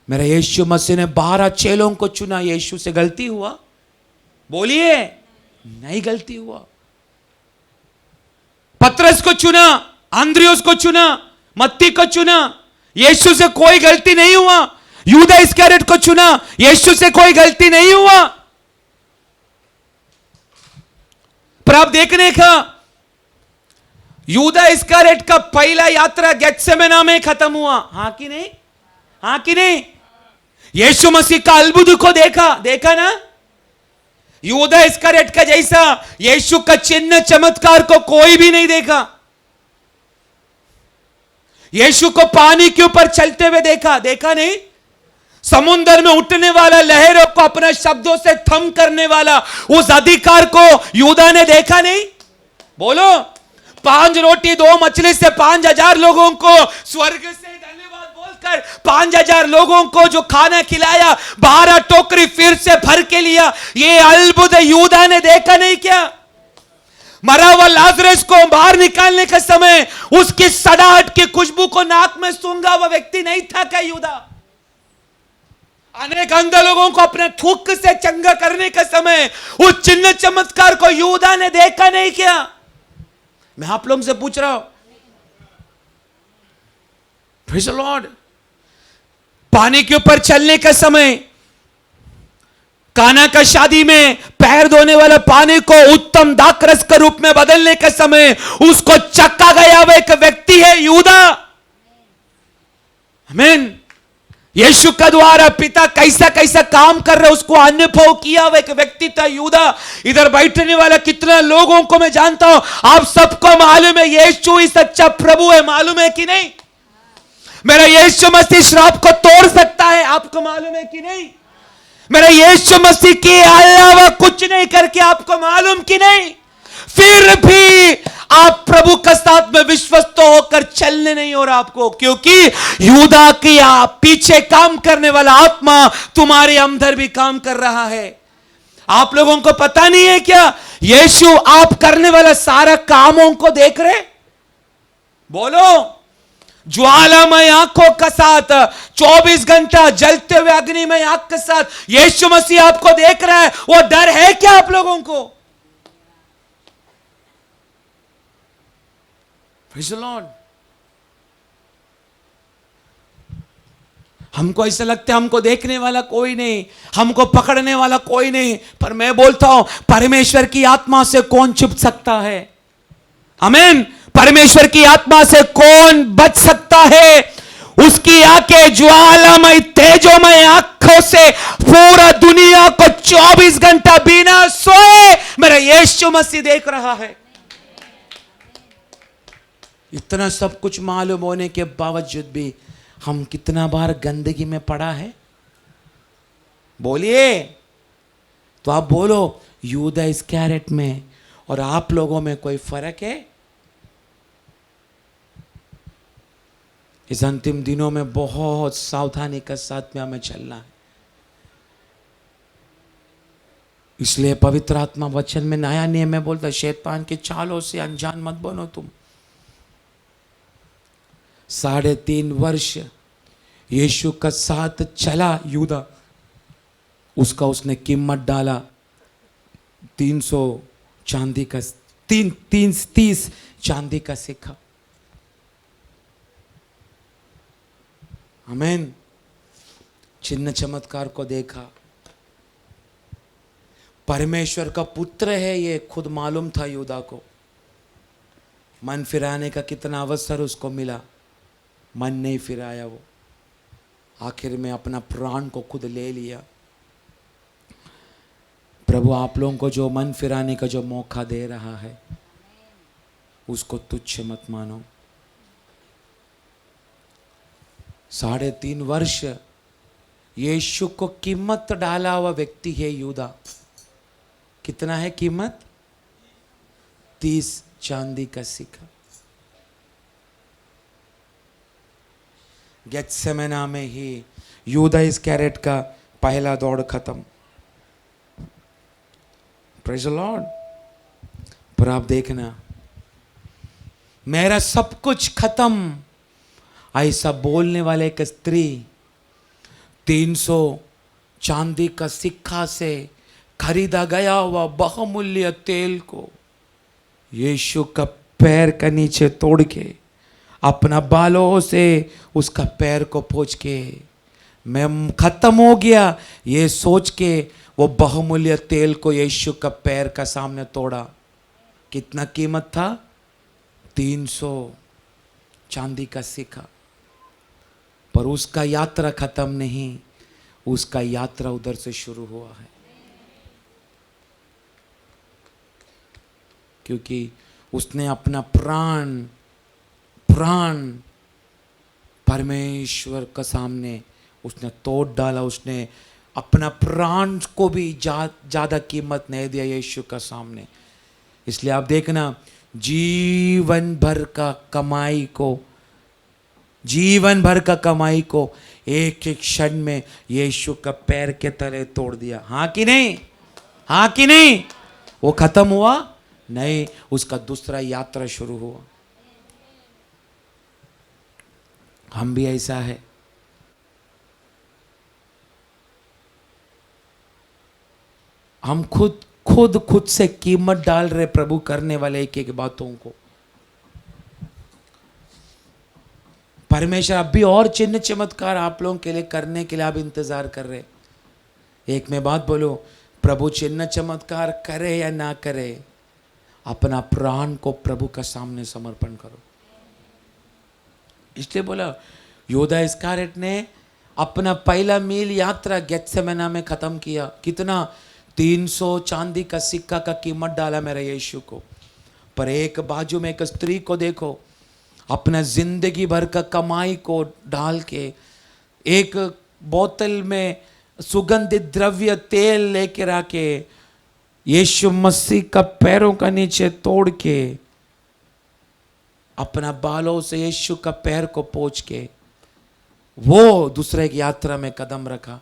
मेरा यीशु मसीह ने 12 चेलों को चुना। यीशु से गलती हुआ? बोलिए, नहीं गलती हुआ। पतरस को चुना, अंद्रियोस को चुना, मत्ती को चुना, यीशु से कोई गलती नहीं हुआ। यूदा इस्करियोत को चुना, यीशु से कोई गलती नहीं हुआ। पर आप देखने का, यूदा इस्करियोत का पहला यात्रा गेत्सेमने में खत्म हुआ, हाँ कि नहीं? हाँ कि नहीं? यीशु मसीह का अद्भुत को देखा ना? यूदा इस्करियोत का जैसा यीशु का चिन्ह चमत्कार को कोई भी नहीं देखा। यीशु को पानी के ऊपर चलते हुए देखा नहीं? समुद्र में उठने वाला, लहरों को अपने शब्दों से थम करने वाला उस अधिकार को यूदा ने देखा नहीं? बोलो। 5 रोटी 2 मछली से 5000 लोगों को स्वर्ग से धन्यवाद बोलकर 5000 लोगों को जो खाना खिलाया, 12 टोकरी फिर से भर के लिया, ये अद्भुत यूदा ने देखा नहीं क्या? मरा हुआ लाजरस को बाहर निकालने के समय उसकी सड़ाहट की खुशबू को नाक में सूंघा हुआ व्यक्ति नहीं था क्या यूदा? अनेक अंधे लोगों को अपने थूक से चंगा करने के समय उस चिन्ह चमत्कार को यूदा ने देखा नहीं क्या? मैं आप लोगों से पूछ रहा हूं। Praise the Lord. पानी के ऊपर चलने के समय, काना का शादी में पैर धोने वाला पानी को उत्तम दाखरस के रूप में बदलने के समय उसको चक्का गया हुआ एक व्यक्ति है यूदा। आमीन। यीशु का द्वारा पिता कैसा कैसा काम कर रहे उसको अनुभव किया हुआ एक व्यक्ति था यूदा। इधर बैठने वाला कितना लोगों को मैं जानता हूं, आप सबको मालूम है यीशु ही सच्चा प्रभु है, मालूम है कि नहीं? मेरा यीशु मसीह श्राप को तोड़ सकता है, आपको मालूम है कि नहीं? मेरा यीशु मसीह के अलावा कुछ नहीं करके आपको मालूम कि नहीं? फिर भी आप प्रभु का साथ में विश्वस्त होकर चलने नहीं हो रहा आपको, क्योंकि यूदा की पीछे काम करने वाला आत्मा तुम्हारे अंदर भी काम कर रहा है। आप लोगों को पता नहीं है क्या? यीशु आप करने वाला सारा कामों को देख रहे। बोलो, ज्वालामय आंखों का साथ 24 घंटा जलते हुए अग्निमय आंख के साथ यीशु मसीह आपको देख रहा है। वो डर है क्या आप लोगों को? Praise the Lord। हमको ऐसा लगता है हमको देखने वाला कोई नहीं, हमको पकड़ने वाला कोई नहीं, पर मैं बोलता हूं परमेश्वर की आत्मा से कौन छुप सकता है? आमीन। परमेश्वर की आत्मा से कौन बच सकता है? उसकी आंखें ज्वालामय तेजोमय आंखों से पूरा दुनिया को 24 घंटा बिना सोए मेरा यीशु मसीह देख रहा है। इतना सब कुछ मालूम होने के बावजूद भी हम कितना बार गंदगी में पड़ा है? बोलिए। तो आप बोलो, यूदा इस्करियोत में और आप लोगों में कोई फर्क है? इस अंतिम दिनों में बहुत सावधानी के साथ में हमें चलना है। इसलिए पवित्र आत्मा वचन में नया नियम में बोलता है, शैतान के चालों से अनजान मत बनो तुम। 3.5 वर्ष यीशु का साथ चला यूदा, उसका उसने कीमत डाला 300 चांदी का 30 चांदी का सिक्का। आमीन। चिन्ह चमत्कार को देखा। परमेश्वर का पुत्र है ये खुद मालूम था यूदा को। मन फिराने का कितना अवसर उसको मिला, मन नहीं फिराया वो। आखिर में अपना प्राण को खुद ले लिया। प्रभु आप लोगों को जो मन फिराने का जो मौका दे रहा है उसको तुच्छ मत मानो। 3.5 वर्ष यीशु को कीमत डाला हुआ व्यक्ति है यूदा। कितना है कीमत? 30 चांदी का सिक्का। गेत्सेमना में ही यूदा इस्करियोत का पहला दौड़ खत्म। Praise the Lord. पर आप देखना, मेरा सब कुछ खत्म ऐसा बोलने वाले एक स्त्री 300 चांदी का सिक्का से खरीदा गया हुआ बहुमूल्य तेल को यीशु का पैर का नीचे तोड़ के अपना बालों से उसका पैर को पोंछ के मैं खत्म हो गया ये सोच के वो बहुमूल्य तेल को यीशु का पैर का सामने तोड़ा। कितना कीमत था? 300 चांदी का सिक्का। पर उसका यात्रा खत्म नहीं, उसका यात्रा उधर से शुरू हुआ है। क्योंकि उसने अपना प्राण परमेश्वर का सामने उसने तोड़ डाला। उसने अपना प्राण को भी ज्यादा कीमत नहीं दिया यीशु का सामने। इसलिए आप देखना, जीवन भर का कमाई को एक एक क्षण में यीशु का पैर के तले तोड़ दिया। हाँ कि नहीं? हाँ कि नहीं? वो खत्म हुआ नहीं, उसका दूसरा यात्रा शुरू हुआ। हम भी ऐसा है। हम खुद से कीमत डाल रहे प्रभु करने वाले एक एक बातों को। परमेश्वर अब भी और चिन्ह चमत्कार आप लोगों के लिए करने के लिए आप इंतजार कर रहे। एक मैं बात बोलो, प्रभु चिन्ह चमत्कार करे या ना करे, अपना प्राण को प्रभु का सामने समर्पण करो। इसलिए बोला यूदा इस्करियोत ने अपना पहला मील यात्रा गेत्सेमना में खत्म किया। कितना? 300 चांदी का सिक्का का कीमत डाला मेरे यीशु को। पर एक बाजू में एक स्त्री को देखो, अपना जिंदगी भर का कमाई को डाल के एक बोतल में सुगंधित द्रव्य तेल लेकर आके यीशु मसीह का पैरों का नीचे तोड़ के अपना बालों से यीशु का पैर को पोंछ के वो दूसरे की यात्रा में कदम रखा।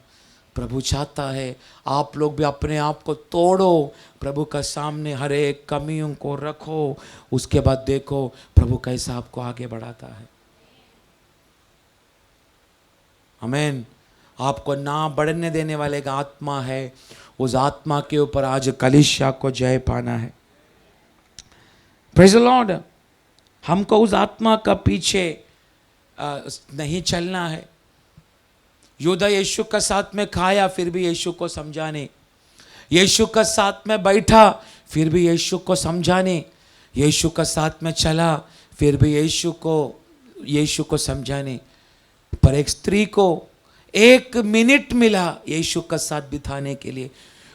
प्रभु चाहता है आप लोग भी अपने आप को तोड़ो, प्रभु का सामने हर एक कमियों को रखो, उसके बाद देखो प्रभु कैसा आपको आगे बढ़ाता है। आमीन। आपको ना बढ़ने देने वाले का आत्मा है, उस आत्मा के ऊपर आज कलीसिया को जय पाना है। Praise the Lord. हमको उस आत्मा का पीछे नहीं चलना है। यूदा यीशु का साथ में खाया फिर भी यीशु को समझा नहीं, यीशु का साथ में बैठा फिर भी यीशु को समझा नहीं, यीशु का साथ में चला फिर भी यीशु को समझा नहीं। पर एक स्त्री को 1 मिनट मिला यीशु का साथ बिताने के लिए,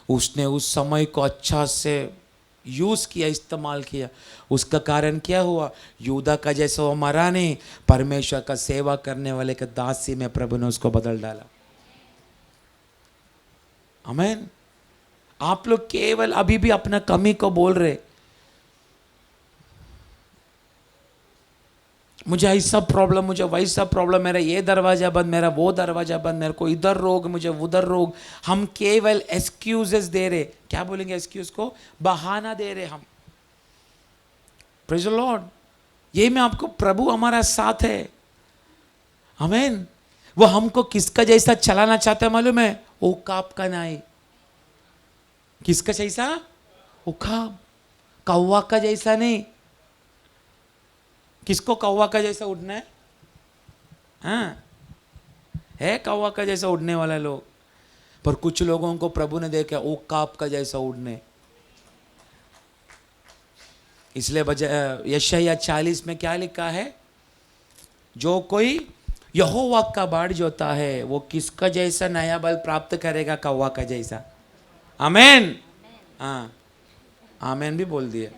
उसने उस समय को अच्छा से यूज किया, इस्तेमाल किया। उसका कारण क्या हुआ? यूदा का जैसा वो मरा नहीं, परमेश्वर का सेवा करने वाले के दासी में प्रभु ने उसको बदल डाला। आमीन। आप लोग केवल अभी भी अपना कमी को बोल रहे, मुझे ऐसा प्रॉब्लम, मुझे वैसा प्रॉब्लम, मेरा ये दरवाजा बंद, मेरा वो दरवाजा बंद, मेरे को इधर रोग, मुझे उधर रोग। हम केवल एक्सक्यूजेस दे रहे। क्या बोलेंगे एक्सक्यूज को? बहाना दे रहे हम। Praise the Lord. ये में आपको प्रभु हमारा साथ है। आमीन। वो हमको किसका जैसा चलाना चाहता है मालूम है? उकाब का नहीं। किसका जैसा? उकाब, कौवा का जैसा नहीं। किसको कौवा का जैसा उड़ना है? हाँ, है कौवा का जैसा उड़ने वाला लोग। पर कुछ लोगों को प्रभु ने देखा उकाब का जैसा उड़ने। इसलिए यशायाह 40 में क्या लिखा है? जो कोई यहोवा का बाड़ जोता है वो किसका जैसा नया बल प्राप्त करेगा? कौवा का जैसा। आमीन। हाँ, आमीन भी बोल दिया।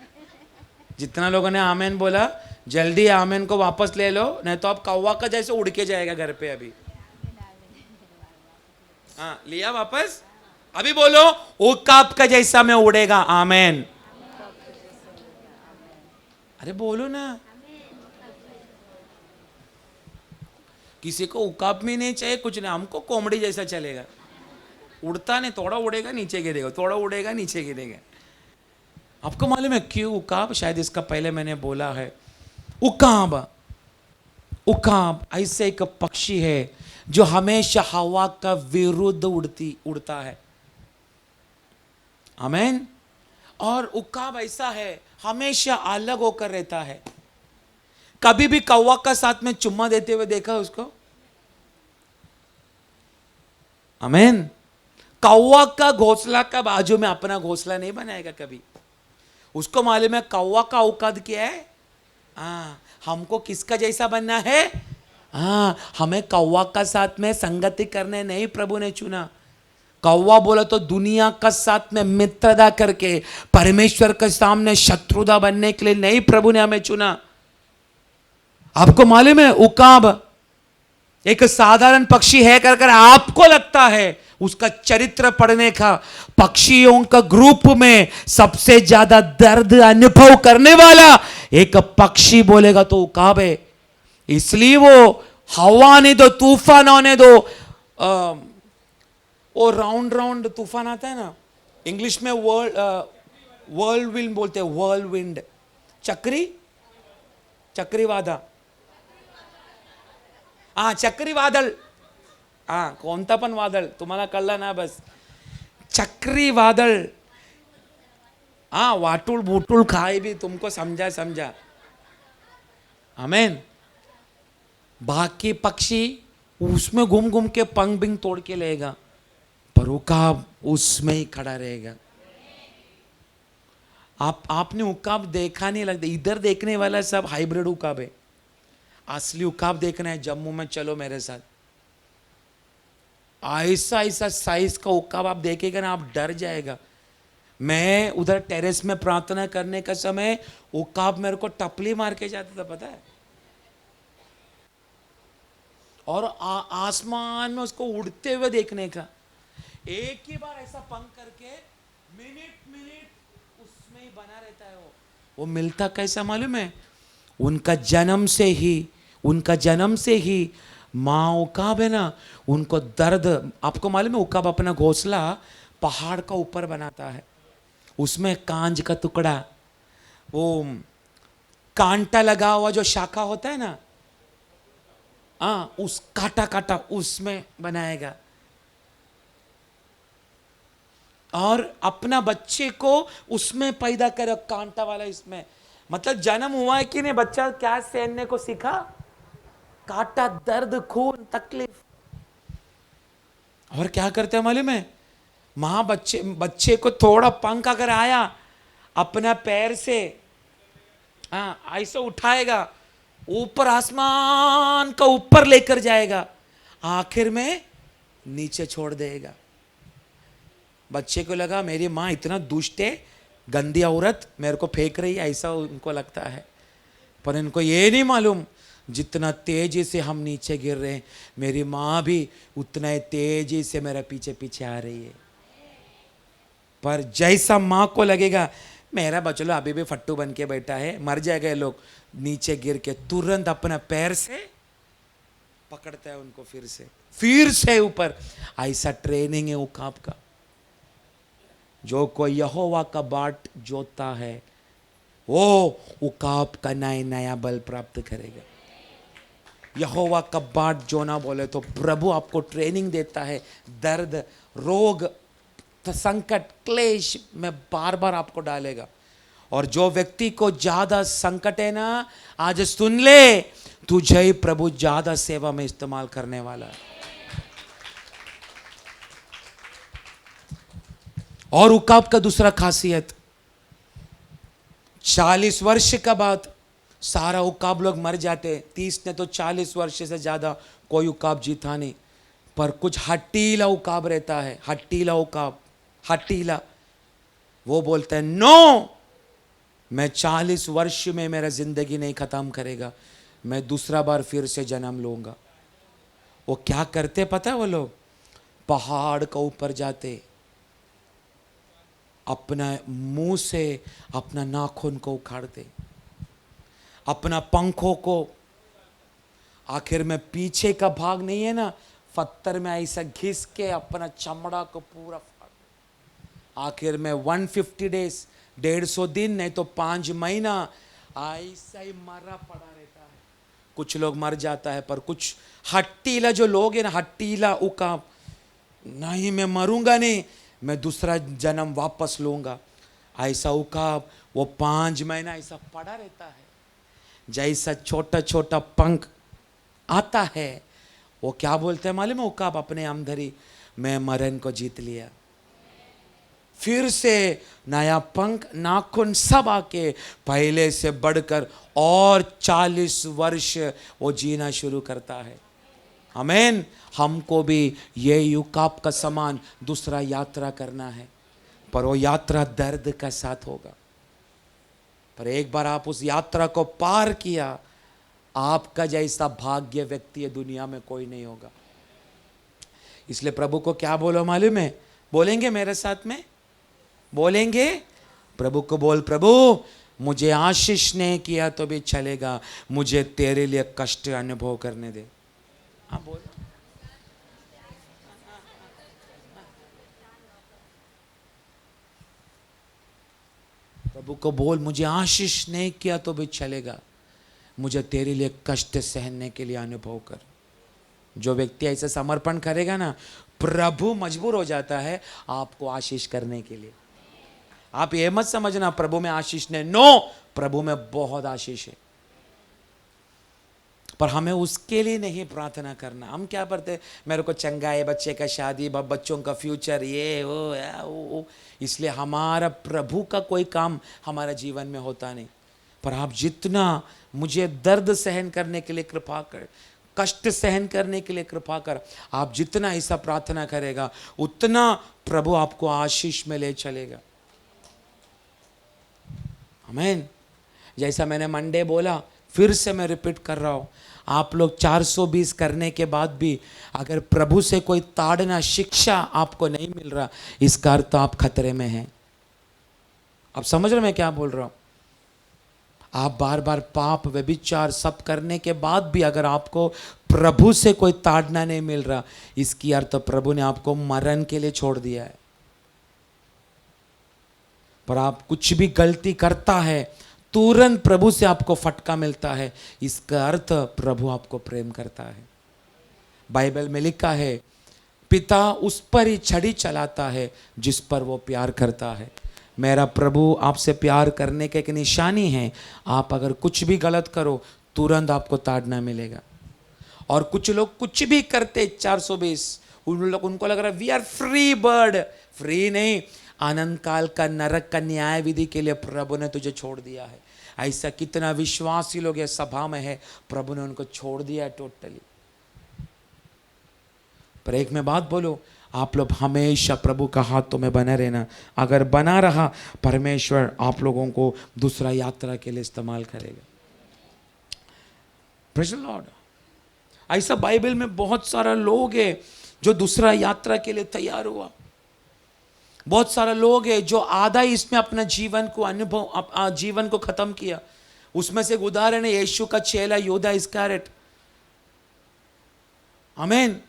जितना लोगों ने आमीन बोला जल्दी आमीन को वापस ले लो, नहीं तो आप कौवा का जैसे उड़ के जाएगा घर पे। अभी हाँ, लिया वापस? अभी बोलो उकाब का जैसा मैं उड़ेगा। आमीन। अरे बोलो ना। किसी को उकाब में नहीं चाहिए, कुछ नहीं, हमको कोमड़ी जैसा चलेगा। उड़ता नहीं, थोड़ा उड़ेगा नीचे गिरेगा, थोड़ा उड़ेगा नीचे गिरेगा। आपको मालूम है क्यों उकाब? शायद इसका पहले मैंने बोला है। उकाब ऐसे एक पक्षी है जो हमेशा हवा का विरुद्ध उड़ता है। आमीन। और उकाब ऐसा है हमेशा अलग होकर रहता है। कभी भी कौवा का साथ में चुम्मा देते हुए देखा उसको? आमीन। कौवा का घोंसला का बाजू में अपना घोंसला नहीं बनाएगा कभी। उसको मालूम है कौवा का औकात क्या है। हमको किसका जैसा बनना है? हमें कौवा का साथ में संगति करने नहीं प्रभु ने चुना। कौवा बोला तो दुनिया का साथ में मित्रता करके परमेश्वर के सामने शत्रुता बनने के लिए नहीं प्रभु ने हमें चुना। आपको मालूम है उकाब एक साधारण पक्षी है कर आपको लगता है? उसका चरित्र पढ़ने का, पक्षियों का ग्रुप में सबसे ज्यादा दर्द अनुभव करने वाला एक पक्षी बोलेगा तो उकाब है। इसलिए वो हवा ने दो, तूफान आने दो, वो राउंड राउंड तूफान आता है ना, इंग्लिश में वर्ल्ड विंड बोलते हैं। वर्ल्ड विंड, चक्रीवादळ। चक्रीवादळ, कोणता पण वादळ तुम्हाला कळलं ना बस। चक्रीवादळ, वाटुल बूटुल खाए भी तुमको समझा। आमीन। बाकी पक्षी उसमें घूम घूम के पंख बिंग तोड़ के लेगा, पर उकाब उसमें ही खड़ा रहेगा। आपने उकाब देखा नहीं लगता। इधर देखने वाला सब हाइब्रिड उकाब है। असली उकाब देखना है जम्मू में, चलो मेरे साथ। ऐसा ऐसा साइज का उकाब आप देखेगा ना, आप डर जाएगा। मैं उधर टेरेस में प्रार्थना करने का समय उकाब मेरे को टपली मार के जाता था, पता है। और आसमान में उसको उड़ते हुए देखने का, एक ही बार ऐसा पंख करके मिनट मिनट उसमें ही बना रहता है। वो मिलता कैसा मालूम है? उनका जन्म से ही माँ उकाब है ना, उनको दर्द, आपको मालूम है उकाब अपना घोंसला पहाड़ का ऊपर बनाता है, उसमें कांच का टुकड़ा, वो कांटा लगा हुआ जो शाखा होता है ना, उस काटा काटा उसमें बनाएगा, और अपना बच्चे को उसमें पैदा करे, कांटा वाला इसमें। मतलब जन्म हुआ है कि नहीं, बच्चा क्या सहने को सीखा? काटा, दर्द, खून, तकलीफ। और क्या करते हैं मालूम है? मां बच्चे को थोड़ा पंख अगर आया, अपना पैर से ऐसा उठाएगा, ऊपर आसमान का ऊपर लेकर जाएगा, आखिर में नीचे छोड़ देगा। बच्चे को लगा मेरी माँ इतना दुष्ट है, गंदी औरत मेरे को फेंक रही है, ऐसा उनको लगता है। पर इनको ये नहीं मालूम, जितना तेजी से हम नीचे गिर रहे हैं, मेरी माँ भी उतना ही तेजी से मेरे पीछे पीछे आ रही है। पर जैसा माँ को लगेगा मेरा बचलो अभी भी फट्टू बन के बैठा है, मर जाएगा ये लोग, नीचे गिर के तुरंत अपना पैर से पकड़ता है उनको, फिर से ऊपर। ऐसा ट्रेनिंग है उकाब का। जो कोई यहोवा का बाट जोतता है, वो उकाब का नया बल प्राप्त करेगा। यहोवा का बाट जो ना बोले तो प्रभु आपको ट्रेनिंग देता है, दर्द, रोग, संकट, क्लेश में बार बार आपको डालेगा। और जो व्यक्ति को ज्यादा संकट है ना, आज सुन ले, तुझे ही प्रभु ज्यादा सेवा में इस्तेमाल करने वाला है। और उकाब का दूसरा खासियत, 40 वर्ष का बाद सारा उकाब लोग मर जाते। 30 ने तो 40 वर्ष से ज्यादा कोई उकाब जीता नहीं। पर कुछ हट्टीला उकाब रहता है, हट्टीला उकाब, हट्टीला। वो बोलता है नो, मैं 40 वर्ष में मेरा जिंदगी नहीं खत्म करेगा, मैं दूसरा बार फिर से जन्म लूंगा। वो क्या करते पता है? वो लोग पहाड़ के ऊपर जाते, अपना मुंह से अपना नाखून को उखाड़ते, अपना पंखों को, आखिर में पीछे का भाग नहीं है ना, पत्थर में ऐसा घिस के अपना चमड़ा को पूरा फाड़। आखिर में 150 डेज, 150 दिन, नहीं तो 5 महीना ऐसा ही मरा पड़ा रहता है। कुछ लोग मर जाता है, पर कुछ हट्टीला जो लोग हैं ना, हट्टीला उकाब, नहीं मैं मरूंगा नहीं, मैं दूसरा जन्म वापस लूंगा। ऐसा उकाब वो 5 महीना ऐसा पड़ा रहता है। जैसा छोटा छोटा पंख आता है, वो क्या बोलते हैं मालूम है? उकाब अपने अंदर ही, मैं मरण को जीत लिया। फिर से नया पंख, नाखून सब आके पहले से बढ़कर और 40 वर्ष वो जीना शुरू करता है। आमीन। हमको भी ये उकाब का समान दूसरा यात्रा करना है, पर वो यात्रा दर्द का साथ होगा। पर एक बार आप उस यात्रा को पार किया, आपका जैसा भाग्य व्यक्ति दुनिया में कोई नहीं होगा। इसलिए प्रभु को क्या बोलो मालूम है? बोलेंगे मेरे साथ में? बोलेंगे? प्रभु को बोल, प्रभु मुझे आशीष नहीं किया तो भी चलेगा, मुझे तेरे लिए कष्ट अनुभव करने दे। हाँ बोल। प्रभु को बोल, मुझे आशीष नहीं किया तो भी चलेगा, मुझे तेरे लिए कष्ट सहने के लिए अनुभव कर। जो व्यक्ति ऐसा समर्पण करेगा ना, प्रभु मजबूर हो जाता है आपको आशीष करने के लिए। आप ये मत समझना प्रभु में आशीष नहीं, नो, प्रभु में बहुत आशीष है। पर हमें उसके लिए नहीं प्रार्थना करना। हम क्या करते, मेरे को चंगा है, बच्चे का शादी, बच्चों का फ्यूचर, ये वो, इसलिए हमारा प्रभु का कोई काम हमारा जीवन में होता नहीं। पर आप जितना मुझे दर्द सहन करने के लिए कृपा कर, कष्ट सहन करने के लिए कृपा कर। आप जितना ऐसा प्रार्थना करेगा उतना प्रभु आपको आशीष में ले चलेगा। आमीन। जैसा मैंने मंडे बोला, फिर से मैं रिपीट कर रहा हूं, आप लोग 420 करने के बाद भी अगर प्रभु से कोई ताड़ना शिक्षा आपको नहीं मिल रहा, इसका अर्थ आप खतरे में हैं। आप समझ रहे मैं क्या बोल रहा हूं? आप बार बार पाप व्यभिचार सब करने के बाद भी अगर आपको प्रभु से कोई ताड़ना नहीं मिल रहा, इसकी अर्थ प्रभु ने आपको मरण के लिए छोड़ दिया है। पर आप कुछ भी गलती करता है तुरंत प्रभु से आपको फटका मिलता है, इसका अर्थ प्रभु आपको प्रेम करता है। बाइबल में लिखा है, पिता उस पर ही छड़ी चलाता है जिस पर वो प्यार करता है। मेरा प्रभु आपसे प्यार करने का एक निशानी है, आप अगर कुछ भी गलत करो तुरंत आपको ताड़ना मिलेगा। और कुछ लोग कुछ भी करते 420, उनको लग रहा है we are free bird. Free नहीं, आनंद काल का नरक का न्याय विधि के लिए प्रभु ने तुझे छोड़ दिया है। ऐसा कितना विश्वासी लोग ये सभा में है, प्रभु ने उनको छोड़ दिया है टोटली। पर एक मैं बात बोलूं, आप लोग हमेशा प्रभु का हाथों में बने रहना। अगर बना रहा, परमेश्वर आप लोगों को दूसरा यात्रा के लिए इस्तेमाल करेगा। Praise the Lord. ऐसा बाइबल में बहुत सारा लोग है जो दूसरा यात्रा के लिए तैयार हुआ। बहुत सारा लोग है जो आधा इसमें अपना जीवन को खत्म किया। उसमें से एक उदाहरण है यीशु का चेला यहूदा इस्करियोत। आमीन।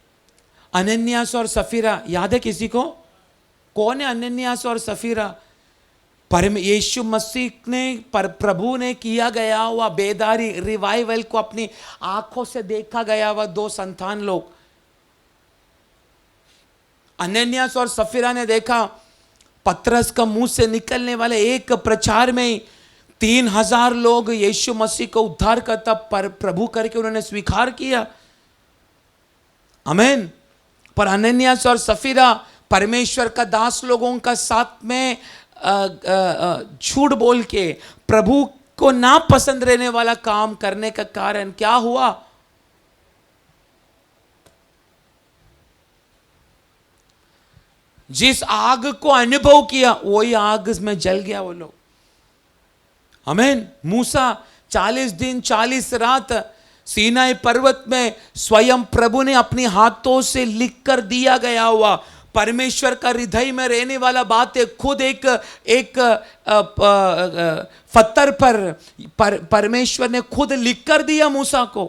अनन्यास और सफीरा याद है किसी को? कौन है अनन्यास और सफीरा? यीशु मसीह ने प्रभु ने किया गया हुआ बेदारी रिवाइवल को अपनी आंखों से देखा गया हुआ दो संतान लोग। अनन्यास और सफीरा ने देखा पतरस का मुंह से निकलने वाले एक प्रचार में ही 3000 लोग यीशु मसीह को उद्धार करता प्रभु करके उन्होंने स्वीकार किया। आमीन। पर अनन्यास और सफीरा परमेश्वर का दास लोगों का साथ में झूठ बोल के प्रभु को ना पसंद रहने वाला काम करने का कारण क्या हुआ? जिस आग को अनुभव किया वही आग में जल गया वो लोग। आमीन। मूसा 40 दिन 40 रात सीनाई पर्वत में स्वयं प्रभु ने अपने हाथों से लिख कर दिया गया हुआ परमेश्वर का हृदय में रहने वाला बात है। खुद एक पत्थर पर परमेश्वर ने खुद लिख कर दिया मूसा को।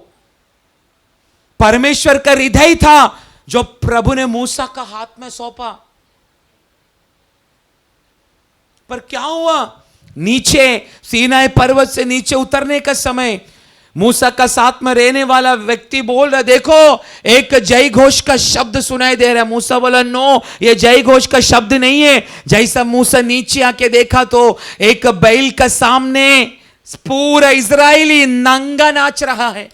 परमेश्वर का हृदय था जो प्रभु ने मूसा का हाथ में सौंपा। पर क्या हुआ? नीचे सीनाई पर्वत से नीचे उतरने का समय मूसा का साथ में रहने वाला व्यक्ति बोल रहा, देखो एक जय घोष का शब्द सुनाई दे रहा है। मूसा बोला, नो ये जय घोष का शब्द नहीं है। जैसा मूसा नीचे आके देखा तो एक बैल का सामने पूरा इजरायली नंगा नाच रहा है।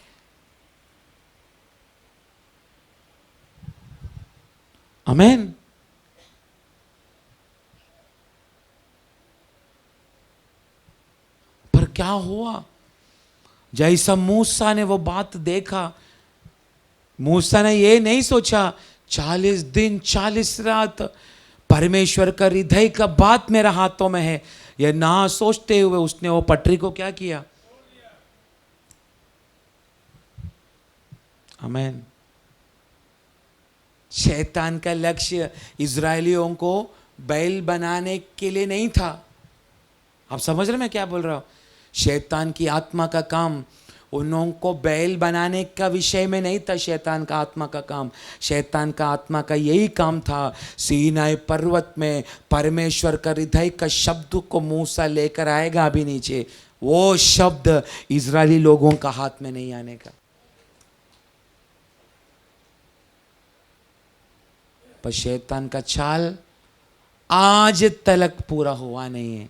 आमीन। पर क्या हुआ? जैसा मूसा ने वो बात देखा, मूसा ने ये नहीं सोचा 40 दिन 40 रात परमेश्वर का हृदय का बात मेरे हाथों में है, ये ना सोचते हुए उसने वो पटरी को क्या किया? आमीन। शैतान का लक्ष्य इजरायलियों को बैल बनाने के लिए नहीं था। आप समझ रहे मैं क्या बोल रहा हूं? शैतान की आत्मा का काम उन को बैल बनाने का विषय में नहीं था। शैतान का आत्मा का काम, शैतान का आत्मा का यही काम था, सीनाई पर्वत में परमेश्वर का हृदय का शब्द को मूसा लेकर आएगा अभी नीचे, वो शब्द इजरायली लोगों का हाथ में नहीं आने का। पर शैतान का चाल आज तक पूरा हुआ नहीं है।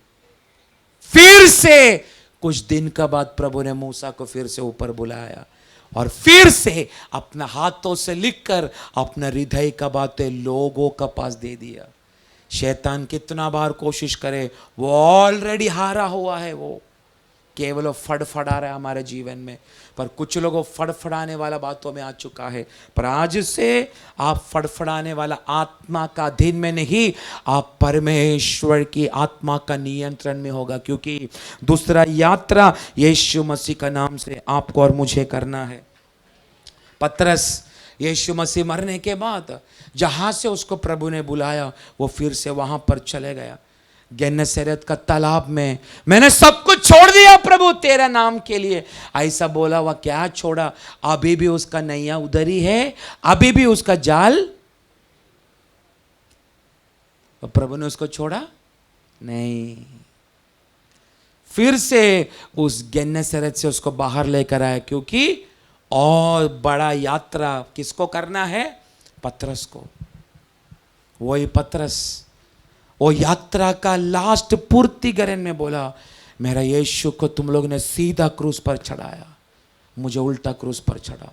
फिर से कुछ दिन का बाद प्रभु ने मूसा को फिर से ऊपर बुलाया और फिर से अपना हाथों से लिखकर अपना हृदय का बातें लोगों का पास दे दिया। शैतान कितना बार कोशिश करे, वो ऑलरेडी हारा हुआ है। वो केवल वो फड़फड़ा रहा है हमारे जीवन में, पर कुछ लोगों फड़फड़ाने वाला बातों में आ चुका है। पर आज से आप फड़फड़ाने वाला आत्मा का अधीन में नहीं, आप परमेश्वर की आत्मा का नियंत्रण में होगा, क्योंकि दूसरा यात्रा यीशु मसीह का नाम से आपको और मुझे करना है। पतरस यीशु मसीह मरने के बाद जहां से उसको प्रभु ने बुलाया, वो फिर से वहां पर चले गया। गेनेसरेत का तालाब में, मैंने सब कुछ छोड़ दिया प्रभु तेरा नाम के लिए, ऐसा बोला। वह क्या छोड़ा? अभी भी उसका नैया उधर ही है, अभी भी उसका जाल। प्रभु ने उसको छोड़ा नहीं, फिर से उस गेनेसरेत से उसको बाहर लेकर आया, क्योंकि और बड़ा यात्रा किसको करना है? पतरस को। वही पतरस वो यात्रा का लास्ट पूर्तिकरण में बोला, मेरा यीशु को तुम लोग ने सीधा क्रूस पर चढ़ाया, मुझे उल्टा क्रूस पर चढ़ाओ।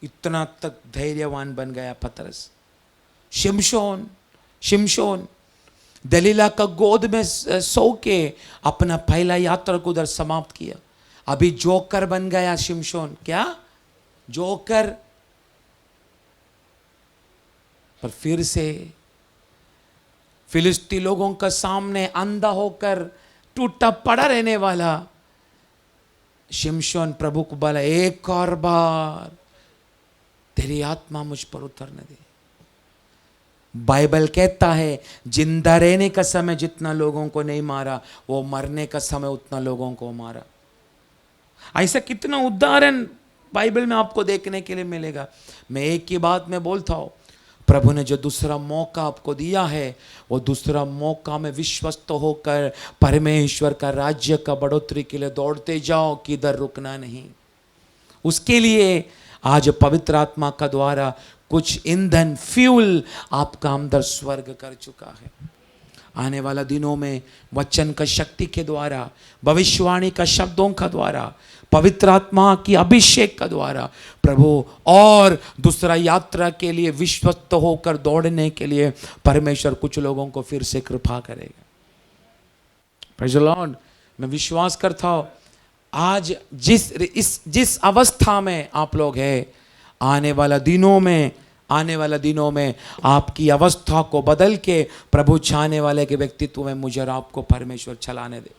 इतना तक धैर्यवान बन गया पतरस। शिमशोन दलीला का गोद में सो के अपना पहला यात्रा को उधर समाप्त किया। अभी जोकर बन गया शिमशोन। क्या? जोकर। पर फिर से फिलिस्ती लोगों का सामने अंधा होकर टूटा पड़ा रहने वाला शिमशोन प्रभु को बोला, एक और बार तेरी आत्मा मुझ पर उतरने दे। बाइबल कहता है जिंदा रहने का समय जितना लोगों को नहीं मारा, वो मरने का समय उतना लोगों को मारा। ऐसा कितना उदाहरण बाइबल में आपको देखने के लिए मिलेगा। मैं एक ही बात में बोलता हूं, प्रभु ने जो दूसरा मौका आपको दिया है, वो दूसरा मौका में विश्वस्त होकर परमेश्वर का राज्य का बढ़ोतरी के लिए दौड़ते जाओ, किधर रुकना नहीं। उसके लिए आज पवित्र आत्मा का द्वारा कुछ ईंधन, फ्यूल आपका अंदर स्वर्ग कर चुका है। आने वाला दिनों में वचन का शक्ति के द्वारा, भविष्यवाणी का शब्दों का द्वारा, पवित्र आत्मा की अभिषेक का द्वारा प्रभु और दूसरा यात्रा के लिए विश्वस्त होकर दौड़ने के लिए परमेश्वर कुछ लोगों को फिर से कृपा करेगा। Praise the Lord. मैं विश्वास करता हूं आज जिस अवस्था में आप लोग हैं, आने वाला दिनों में आपकी अवस्था को बदल के प्रभु चाहने वाले के व्यक्तित्व में मुझे और आपको परमेश्वर चलाने दे।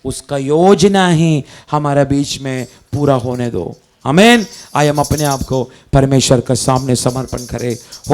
उसका योजना ही हमारे बीच में पूरा होने दो। आमीन। आइए हम अपने आप को परमेश्वर के सामने समर्पण करें।